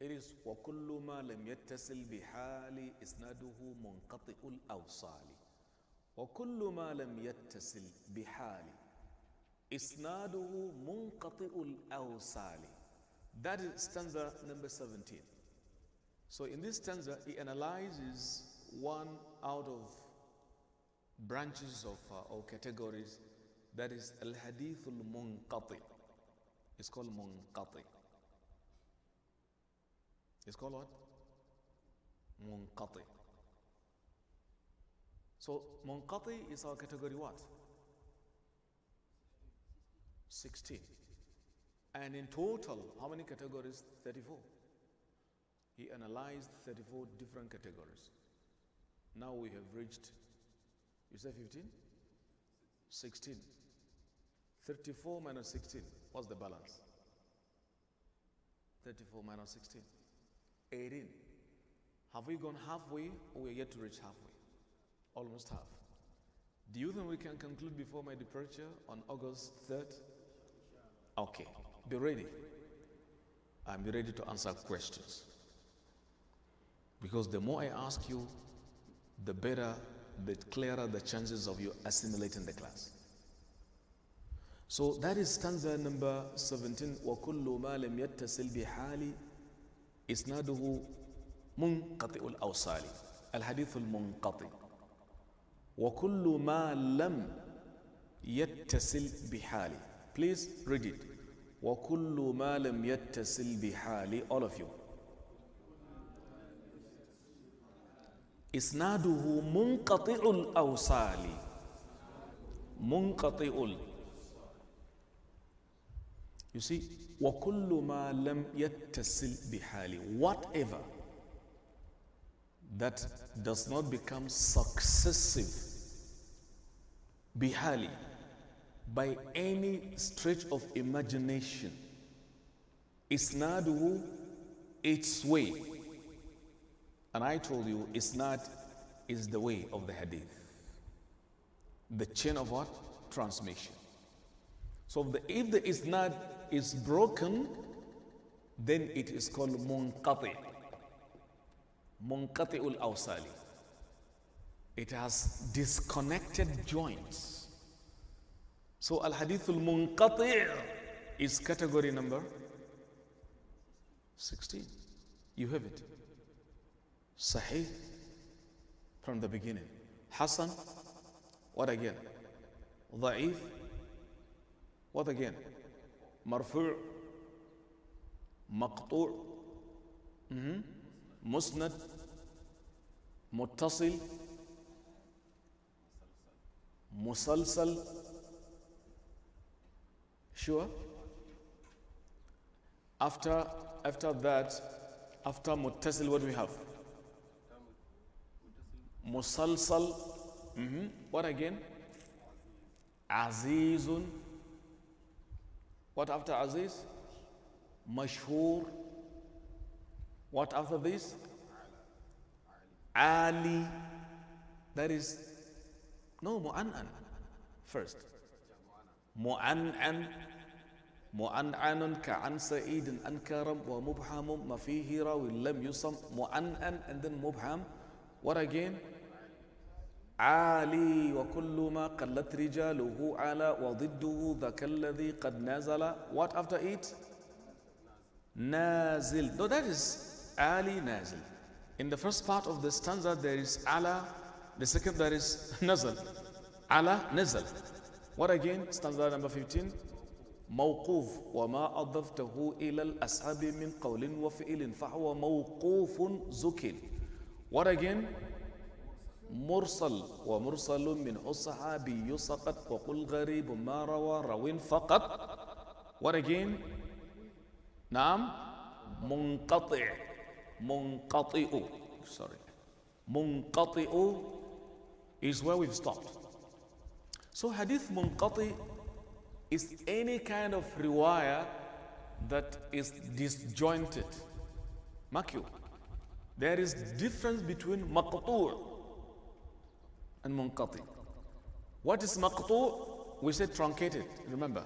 It is وَكُلُّ مَا لَمْ يَتَّصِلْ بِحَالِ إِسْنَادُهُ مُنْقَطِعُ الْأَوْصَالِ وَكُلُّ مَا لَمْ يَتَّصِلْ بِحَالِ إِسْنَادُهُ مُنْقَطِعُ الْأَوْصَالِ. That is stanza number 17. So in this stanza, he analyzes one out of branches of or categories, that is al-hadith al-munqati. It's called munqati. It's called what? Munqati. So munqati is our category what? 16. And in total, how many categories? 34. He analyzed 34 different categories. Now we have reached, you say 15? 16. 34 minus 16. What's the balance? 34 minus 16. 18. Have we gone halfway or we are yet to reach halfway? Almost half. Do you think we can conclude before my departure on August 3rd? Okay. Be ready. I'm ready to answer questions. Because the more I ask you, the better, the clearer the chances of you assimilating the class. So that is stanza number 17. وَكُلُّ مَا لَمْ يَتَّصِلْ بِحَالِ إِسْنَادُهُ مُنْقَطِعُ الْأَوْصَالِ الحديث المنقطع. وَكُلُّ مَا لَمْ يَتَّصِلْ بِحَالِ. Please read it. وَكُلُّ مَا لَمْ يَتَّصِلْ بِحَالِ. All of you. إسناده منقطع الأوصال. منقطع. You see, وَكُلُّ مَا لَمْ يَتَّصِلْ بِحَالِ. Whatever that does not become successive bihali, by any stretch of imagination, isnaduhu, its way. And I told you, isnad is the way of the hadith, the chain of what? Transmission. So if the isnad is broken, then it is called munqati. Munqati'ul awsali. It has disconnected joints. So al-hadithul munqati' is category number 16. You have it. Sahih from the beginning. Hasan, what again? Da'if, what again? Marfu', maqtu', musnad, muttasil, musalsal. Sure? After that, after muttasil, what do we have? Musalsal. What again? Azizun. What after Aziz? Mashhur. What after this? Ali. That is, no, Mu'an'an first. Mu'an'an. Mu'an'anun ka'an sa'idin ankaram wa mubhamum ma fihi rawi lam yusam. Mu'an'an and then mubham. What again? Ali wa kullu ma qallat rijaluhu ala wa ضده ذاك الذي قد نزل. What after it? Nazil. No, that is Ali Nazil. In the first part of the stanza there is ala, the second there is nazal. Ala nazal. What again? Stanza number 15. موقوف وما أضفته إلى الأصحاب من قول وفعل فهو موقوف زكٍ. What again? مرسل ومرسل من الصحابي يسقط وقل غريب ما روى روٍ فقط. What again? نعم منقطع. منقطع. Sorry. منقطع is where we've stopped. So hadith munqati is any kind of riwayah that is disjointed. Mark you, there is difference between maqtu' and munqati. What is maqtu'? We said truncated, remember.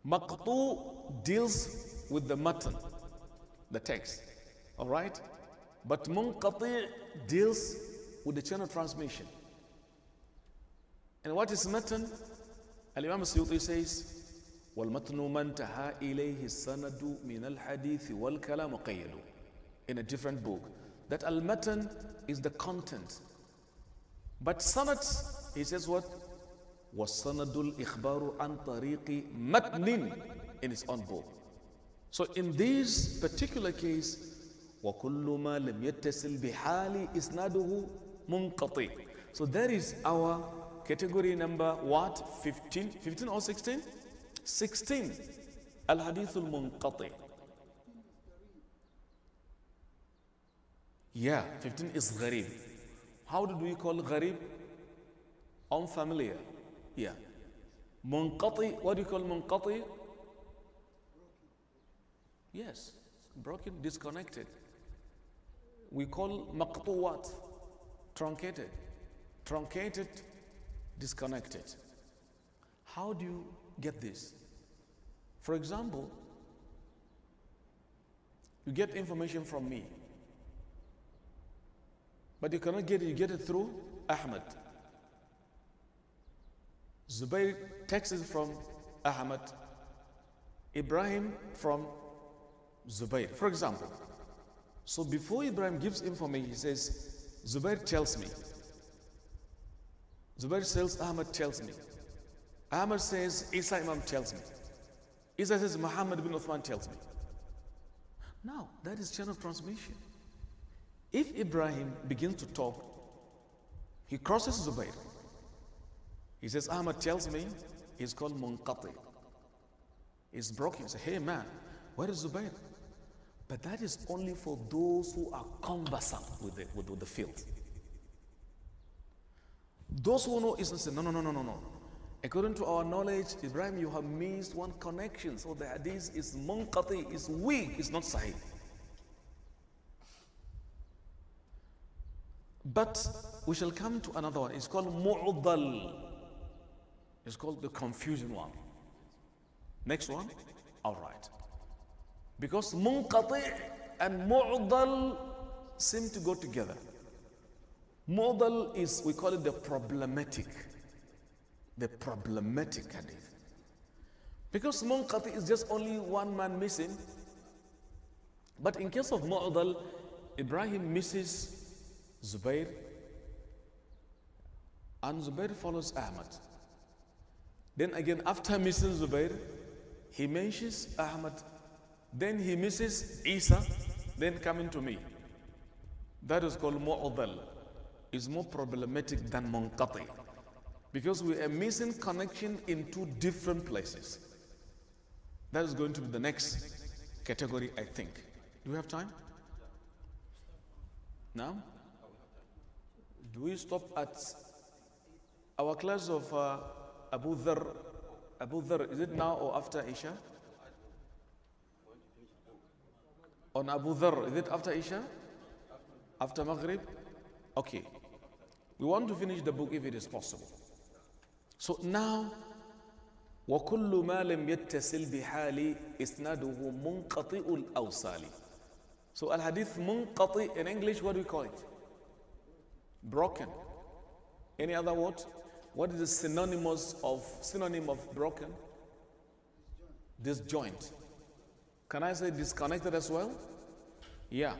Maqtu' deals with the matan, the text, all right? But munqati' deals with the chain of transmission. And what is matan? Al-Imam Suyuti says, وَالْمَتْنُ مَنْ تَهَا إِلَيْهِ السَّنَدُ مِنَ الْحَدِيثِ وَالْكَلَامُ قَيَّدُ. In a different book, that al-matan is the content. But sanad, he says what? وَالسَّنَدُ الْإِخْبَارُ عَنْ طَرِيقِ مَتْنٍ, in his own book. So in this particular case, وَكُلُّ مَا لَمْ يَتَّصِلْ بِحَالِ إِسْنَادُهُ مُنْقَطِعٌ. So that is our category number what? 15? 15 or 16? 16. Al-Hadith al-Munqati. Yeah, 15 is gharib. How did we call gharib? Unfamiliar. Yeah. Munqati, what do you call munqati? Yes, broken, disconnected. We call maqtu what? Truncated. Truncated, disconnected. How do you get this? For example, you get information from me, But you cannot get it, you get it through Ahmad. Zubair takes it from Ahmad, Ibrahim from Zubair, for example. So before Ibrahim gives information, he says, Zubair tells me. Zubair says, Ahmad tells me. Ahmad says, Isa Imam tells me. Isa says, Muhammad bin Uthman tells me. Now, that is chain of transmission. If Ibrahim begins to talk, he crosses Zubair. He says, Ahmad tells me, he's called Munqati. He's broken. He says, hey man, where is Zubair? But that is only for those who are conversant with the field. Those who know Islam say, no. According to our knowledge, Ibrahim, you have missed one connection. So the hadith is munqati, is weak, it's not sahih. But we shall come to another one. It's called mu'dal. It's called the confusion one. Next one? All right. Because munqati and mu'dal seem to go together. Mu'dal is, we call it the problematic hadith. Because munqati is just only one man missing. But in case of mu'dal, Ibrahim misses Zubair, and Zubair follows Ahmad. Then again, after missing Zubair, he mentions Ahmad, then he misses Isa, then coming to me. That is called mu'dal. It's more problematic than munqati, because we are missing connection in two different places. That is going to be the next category, I think. Do we have time? Now? Do we stop at our class of Abu Dharr? Abu Dharr, is it now or after Isha? On Abu Dharr, is it after Isha? After Maghrib? Okay. We want to finish the book if it is possible. So now, وَكُلُّ مَا لَمْ يَتَّسِلْ بِحَالِ إِسْنَادُهُ مُنْقَطِئُ الْأَوْصَالِ. So al-hadith munqati, in English, what do we call it? Broken. Any other word? What is the synonym of broken? Disjoint. Can I say disconnected as well? Yeah.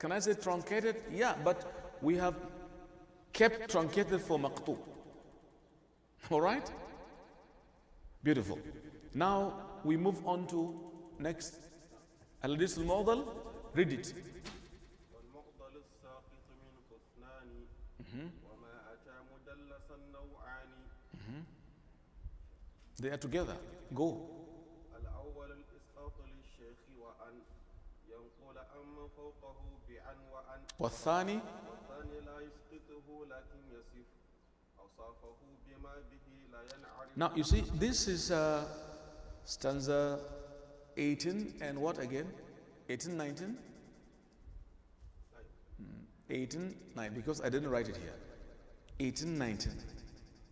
Can I say truncated? Yeah, but we have kept truncated for maqtu. All right? Beautiful. Now we move on to next. Al-Hadith al-Mu'dal. Read it. They are together. Go. والثاني Now you see, this is stanza 18 and what again? 18, 19? 18, 9, because I didn't write it here. 18, 19.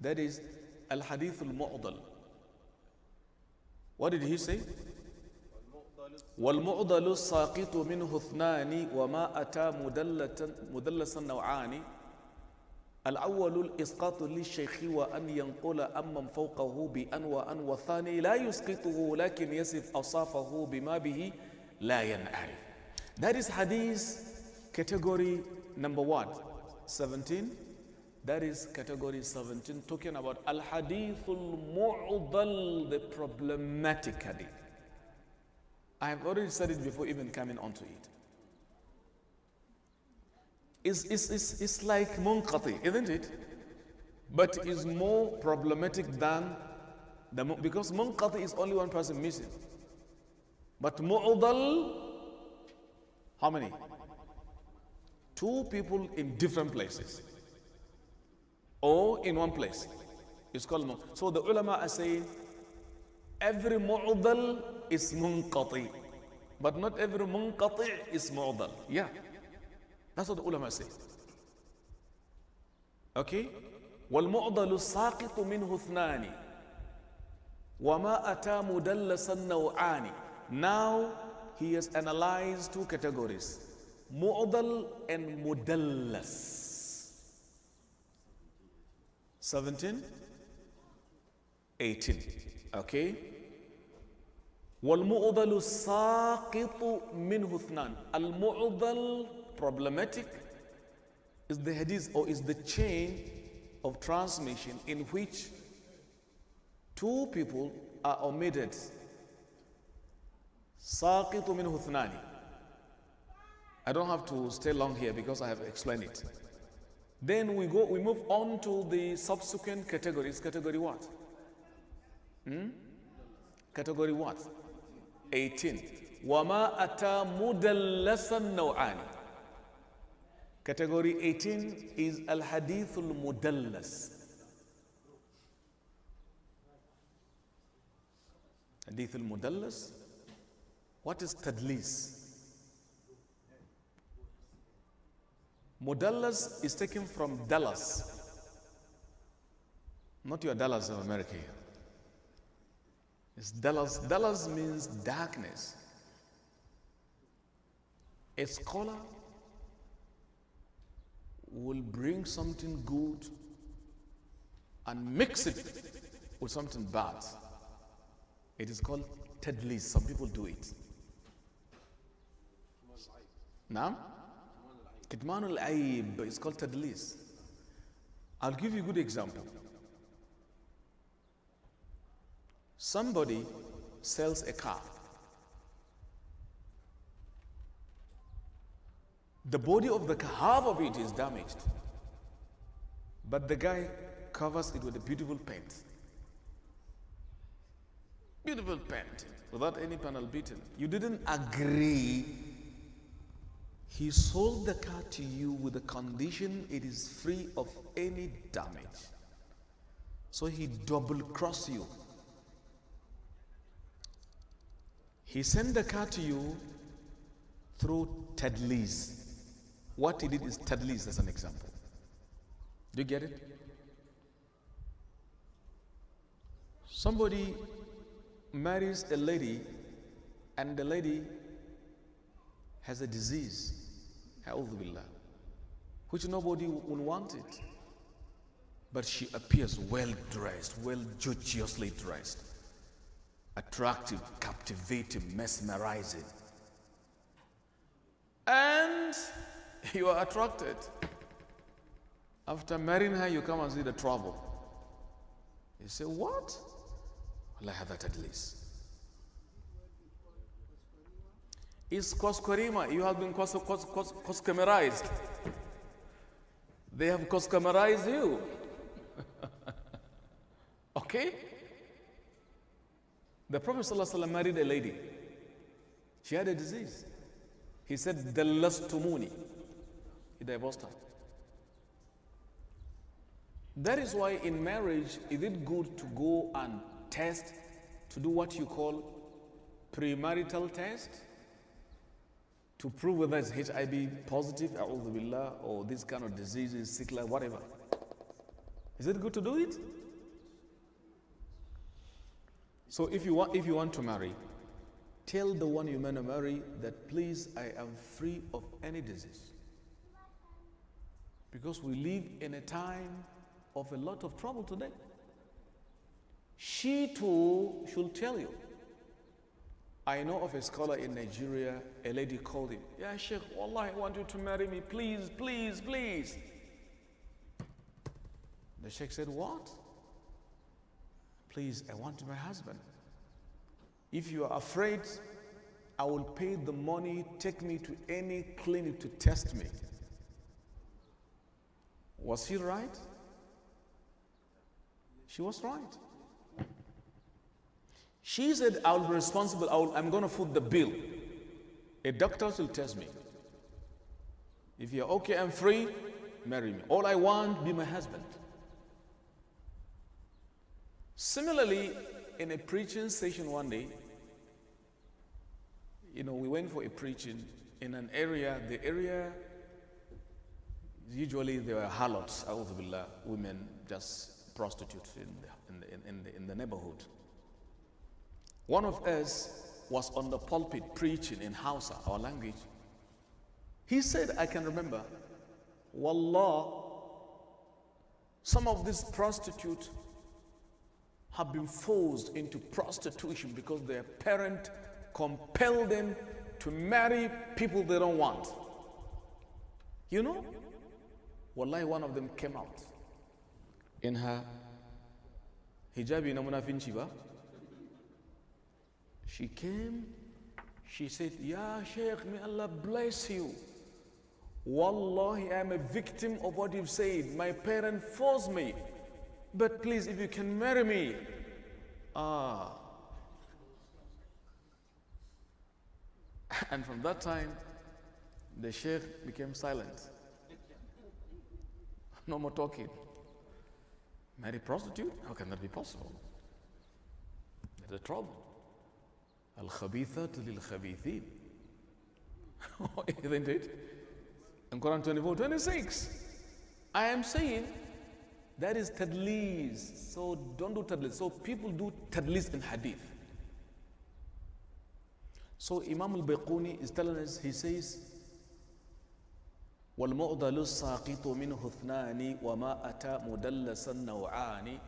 That is Al-Hadith al-Mu'dal. What did he say? وَالْمُعْضَلُ السَّاقِطُ مِنْهُ اثْنَانِ وَمَا أَتَى مُدَلَّسًا نَوْعَانِ الأول الإسقاط للشيخ وأن ينقل أمن فوقه بأن وأن والثاني لا يسقطه لكن يصف أوصافه بما به لا ينعرف. That is Hadith category number what? 17. That is category 17, talking about Al-Hadith al-Mu'dal, the problematic hadith. I have already said it before even coming onto it. It's like munqati, isn't it? But it's more problematic than because munqati is only one person missing. But mu'dal, how many? Two people in different places. Or in one place. It's called munqati. So the ulama are saying every mu'dal is munqati. But not every munqati is mu'dal. Yeah. That's what the ulama say. Okay? وَالْمُعْضَلُ السَّاقِطُ مِنْهُ اثْنَانِ وَمَا أَتَى مُدَلَّسًا نَوْعَانِ. Now he has analyzed two categories. Mu'dal and mudallas. 17, 18. Okay? وَالْمُعْضَلُ سَاقِطُ مِنْهُ اثْنَانِ. Al-mu'dal, problematic, is the hadith or is the chain of transmission in which two people are omitted. سَاقِطُ مِنْهُ اثْنَانِ. I don't have to stay long here because I have explained it. Then we move on to the subsequent categories. Category what? Category what? 18. وَمَا أَتَى مُدَلَّسًا نَوْعَانِ. Category 18 is al-hadith al-mudallas. Hadith al-mudallas. What is tadlis? Mudallas is taken from Dallas. Not your Dallas of America here. It's Dallas. Dallas means darkness. A scholar will bring something good and mix it with something bad. It is called tadlis. Some people do it. Now? Kitman al-Aib is called tadlis. I'll give you a good example. Somebody sells a car. The body of the car, half of it is damaged. But the guy covers it with a beautiful paint. Beautiful paint, without any panel beaten. You didn't agree. He sold the car to you with the condition it is free of any damage. So he double-crossed you. He sent the car to you through tadlis. What he did is tadlis as an example. Do you get it? Somebody marries a lady and the lady has a disease, which nobody would want it. But she appears well dressed, well judiciously dressed, attractive, captivating, mesmerizing. And you are attracted. After marrying her, you come and see the trouble. You say, what? Well, I have that at least. It's Koskorima. You have been Koskomerized. They have Koskomerized you. Okay? The Prophet ﷺ married a lady. She had a disease. He said, Dallastumuni. He divorced her. That is why in marriage, is it good to go and test, to do what you call premarital test? To prove whether it's HIV positive, or this kind of diseases, sickle, whatever. Is it good to do it? So if you want to marry, tell the one you want to marry that please, I am free of any disease. Because we live in a time of a lot of trouble today. She too should tell you. I know of a scholar in Nigeria, a lady called him. Yeah, Sheikh, Wallah, I want you to marry me. Please, please, please. The Sheikh said, what? Please, I want my husband. If you are afraid, I will pay the money, take me to any clinic to test me. Was he right? She was right. She said, I will be responsible. I'm going to foot the bill. A doctor will test me. If you're okay, I'm free, marry me. All I want, be my husband. Similarly, in a preaching session one day, we went for a preaching in an area. The area, usually there were harlots, women, just prostitutes in the neighborhood. One of us was on the pulpit preaching in Hausa, our language. He said, I can remember, Wallah, Some of these prostitutes have been forced into prostitution because their parent compelled them to marry people they don't want. You know, wallahi, one of them came out in her hijabi na munafinci ba. She came, she said, Ya Sheikh, may Allah bless you. Wallahi, I am a victim of what you've said. My parents forced me. But please, if you can marry me. And from that time, the Sheikh became silent. No more talking. Marry prostitute? How can that be possible? There's a trouble. Al-khabithatu lil-khabithin. Isn't it? In Quran 24:26. I am saying that is tadlis. So don't do tadlis. So people do tadlis in hadith. So Imam al-Baiquni is telling us, he says, وَالْمُعْضَلُ السَّاقِطُ مِنْهُ اثْنَانِ وَمَا أَتَى مُدَلَّسًا نَوْعَانِ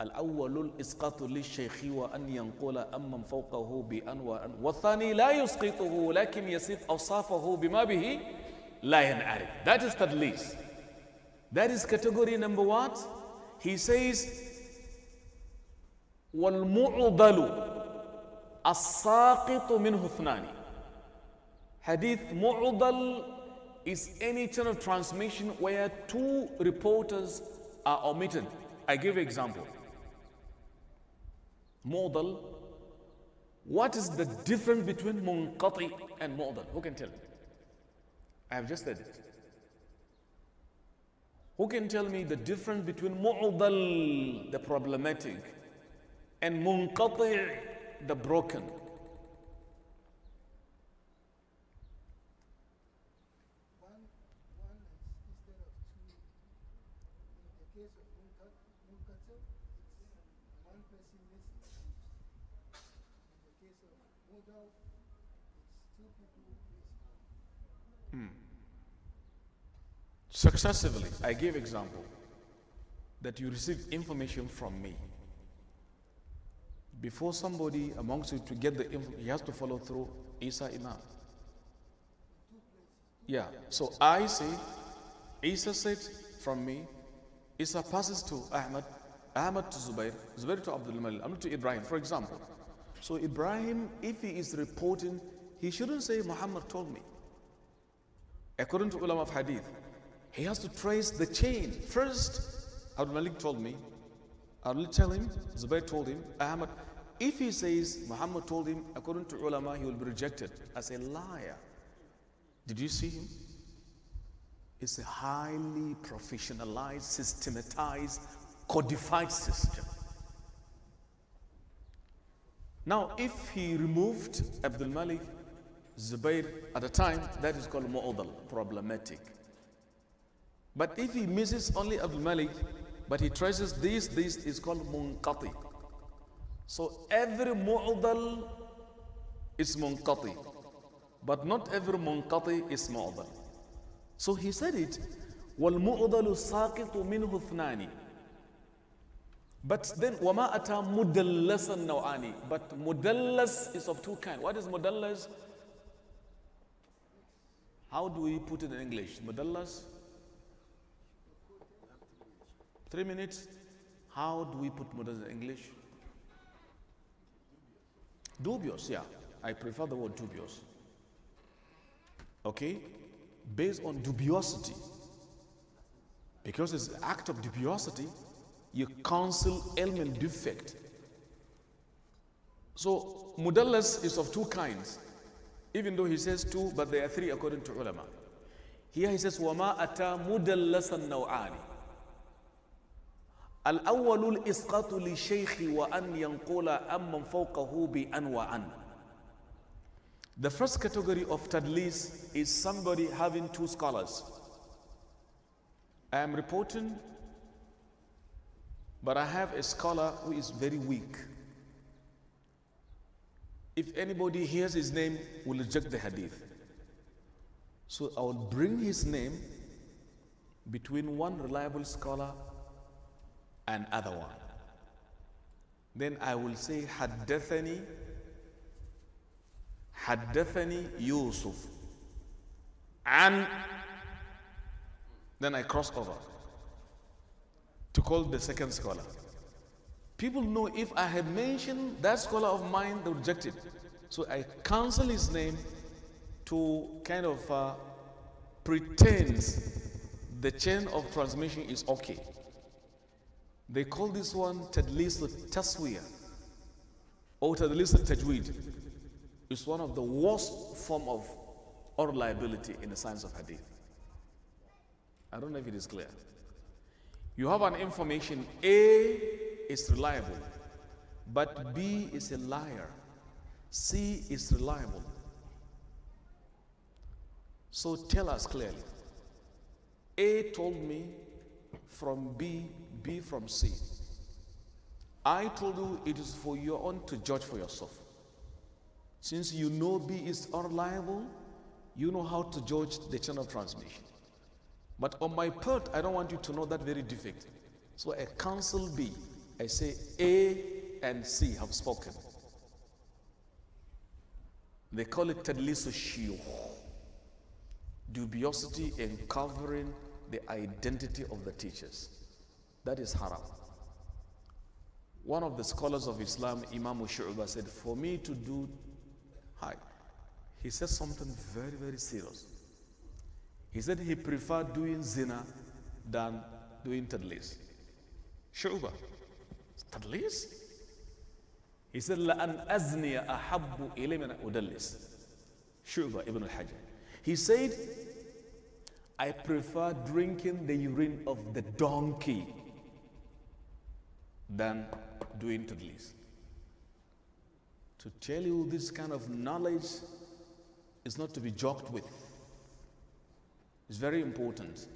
الأول الإسقاط للشيخ وأن ينقل أمن فوقه بأنواع والثاني لا يسقطه لكن يصف أوصافه بما به لا ينعرف. That is tadlis. That is category number what? He says والمعضل الساقط منه اثنان. Hadith mu'dal is any channel transmission where two reporters are omitted. I give you example. Mu'dal. What is the difference between munqati and mu'dal? Who can tell me? I have just said it. Who can tell me the difference between mu'dal, the problematic, and munqati, the broken? Successively, I gave example that you receive information from me. Before somebody amongst you to get the info, he has to follow through Isa Imam. Yeah, so I say, Isa said from me, Isa passes to Ahmad, Ahmad to Zubair, Zubair to Abdul Malik, Ahmad to Ibrahim, for example. So Ibrahim, if he is reporting, he shouldn't say Muhammad told me. According to ulama of hadith, he has to trace the chain. First, Abdul Malik told me, I will tell him, Zubair told him, Ahmad. If he says Muhammad told him, according to ulama, he will be rejected as a liar. Did you see him? It's a highly professionalized, systematized, codified system. Now, if he removed Abdul Malik, Zubair at a time, that is called mu'adal, problematic. But if he misses only Abdul Malik, but he traces this is called munqati. So every mu'adal is munqati, but not every munqati is mu'adal. So he said it, وَالْمُعْضَلُ السَّاقِطُ مِنْهُ اثْنَانِ. But then, وَمَا أَتَى مُدَلَّسًا نَوْعَانِ. But mudallas is of two kinds. What is mudallas? How do we put it in English? Mudallas? 3 minutes. How do we put mudallas in English? Dubious, yeah. I prefer the word dubious. Okay? Based on dubiosity. Because it's an act of dubiosity, you counsel element defect. So, mudallas is of two kinds. Even though he says two, but there are three according to ulama. Here he says, وَمَا أَتَى مُدَلَّسًا نَوْعَانِ. الأول الإسقاط للشيخ وأن ينقل أمن فوقه بأنواع. The first category of tadlis is somebody having two scholars. I am reporting, but I have a scholar who is very weak. If anybody hears his name, will reject the hadith. So I will bring his name between one reliable scholar and other one. Then I will say حدثني Yusuf, and then I cross over to call the second scholar. People know if I had mentioned that scholar of mine, they reject it. So I cancel his name to kind of pretend the chain of transmission is okay. They call this one tadlis al-taswiyah or tadlis al-tajweed. It's one of the worst form of oral liability in the science of hadith. I don't know if it is clear. You have an information, A is reliable, but B is a liar. C is reliable. So tell us clearly. A told me from B, B from C. I told you it is for your own to judge for yourself. Since you know B is unreliable, you know how to judge the chain of transmission. But on my part, I don't want you to know that very defect. So I cancel B. I say A and C have spoken. They call it tadlis al-shiyukh, dubiosity in covering the identity of the teachers. That is haram. One of the scholars of Islam, Imam Shu'bah, said, for me to do, he said something very, very serious. He said he preferred doing zina than doing tadlis. Shu'bah, tadlis? He said, لَأَنْ أَزْنِيَ أَحَبُّ إِلَيْ مِنْ أُدَلِّسِ. Shu'bah ibn al-Hajj. He said, I prefer drinking the urine of the donkey than doing tadlis. To tell you this kind of knowledge is not to be joked with. It's very important.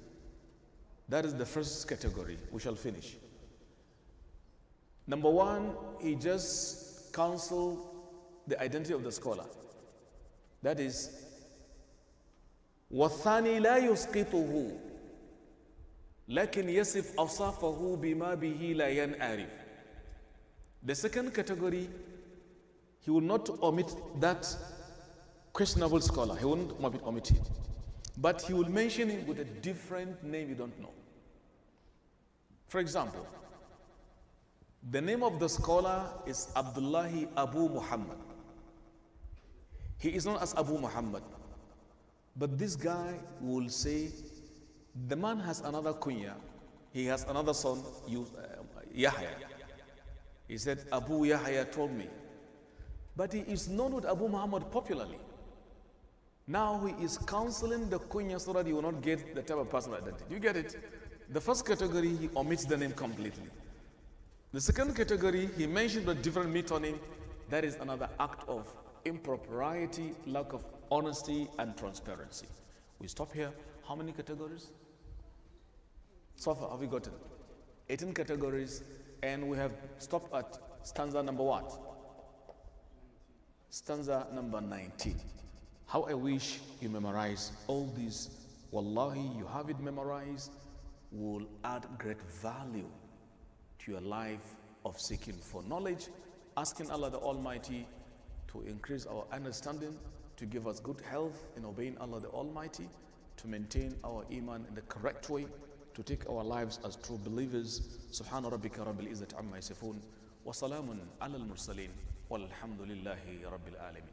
That is the first category. We shall finish. Number one, he just counseled the identity of the scholar. That is, وَالثَّانِي لَا يُسْقِطُهُ لَكِنْ يَصِفْ أَوْصَافَهُ بِمَا بِهِ لَا يَنْعَرِفُ. The second category, he will not omit that questionable scholar. He won't omit him. But he will mention him with a different name you don't know. For example, the name of the scholar is Abdullahi Abu Muhammad. He is known as Abu Muhammad. But this guy will say, the man has another kunya. He has another son, Yahya. He said, Abu Yahya told me. But he is known with Abu Muhammad popularly. Now he is counseling the kunya so that he will not get the type of personal identity. You get it? The first category, he omits the name completely. The second category, he mentioned a different metonym. That is another act of impropriety, lack of honesty and transparency. We stop here. How many categories? So far, have we gotten 18 categories, and we have stopped at stanza number what? Stanza number 19. How I wish you memorize all these. Wallahi, you have it memorized, will add great value to your life of seeking for knowledge, asking Allah the Almighty to increase our understanding, to give us good health in obeying Allah the Almighty, to maintain our iman in the correct way, to take our lives as true believers. Subhana rabbika rabbil izzati amma yasifun, wa salamun ala al-mursaleen, walhamdulillahi rabbil alamin.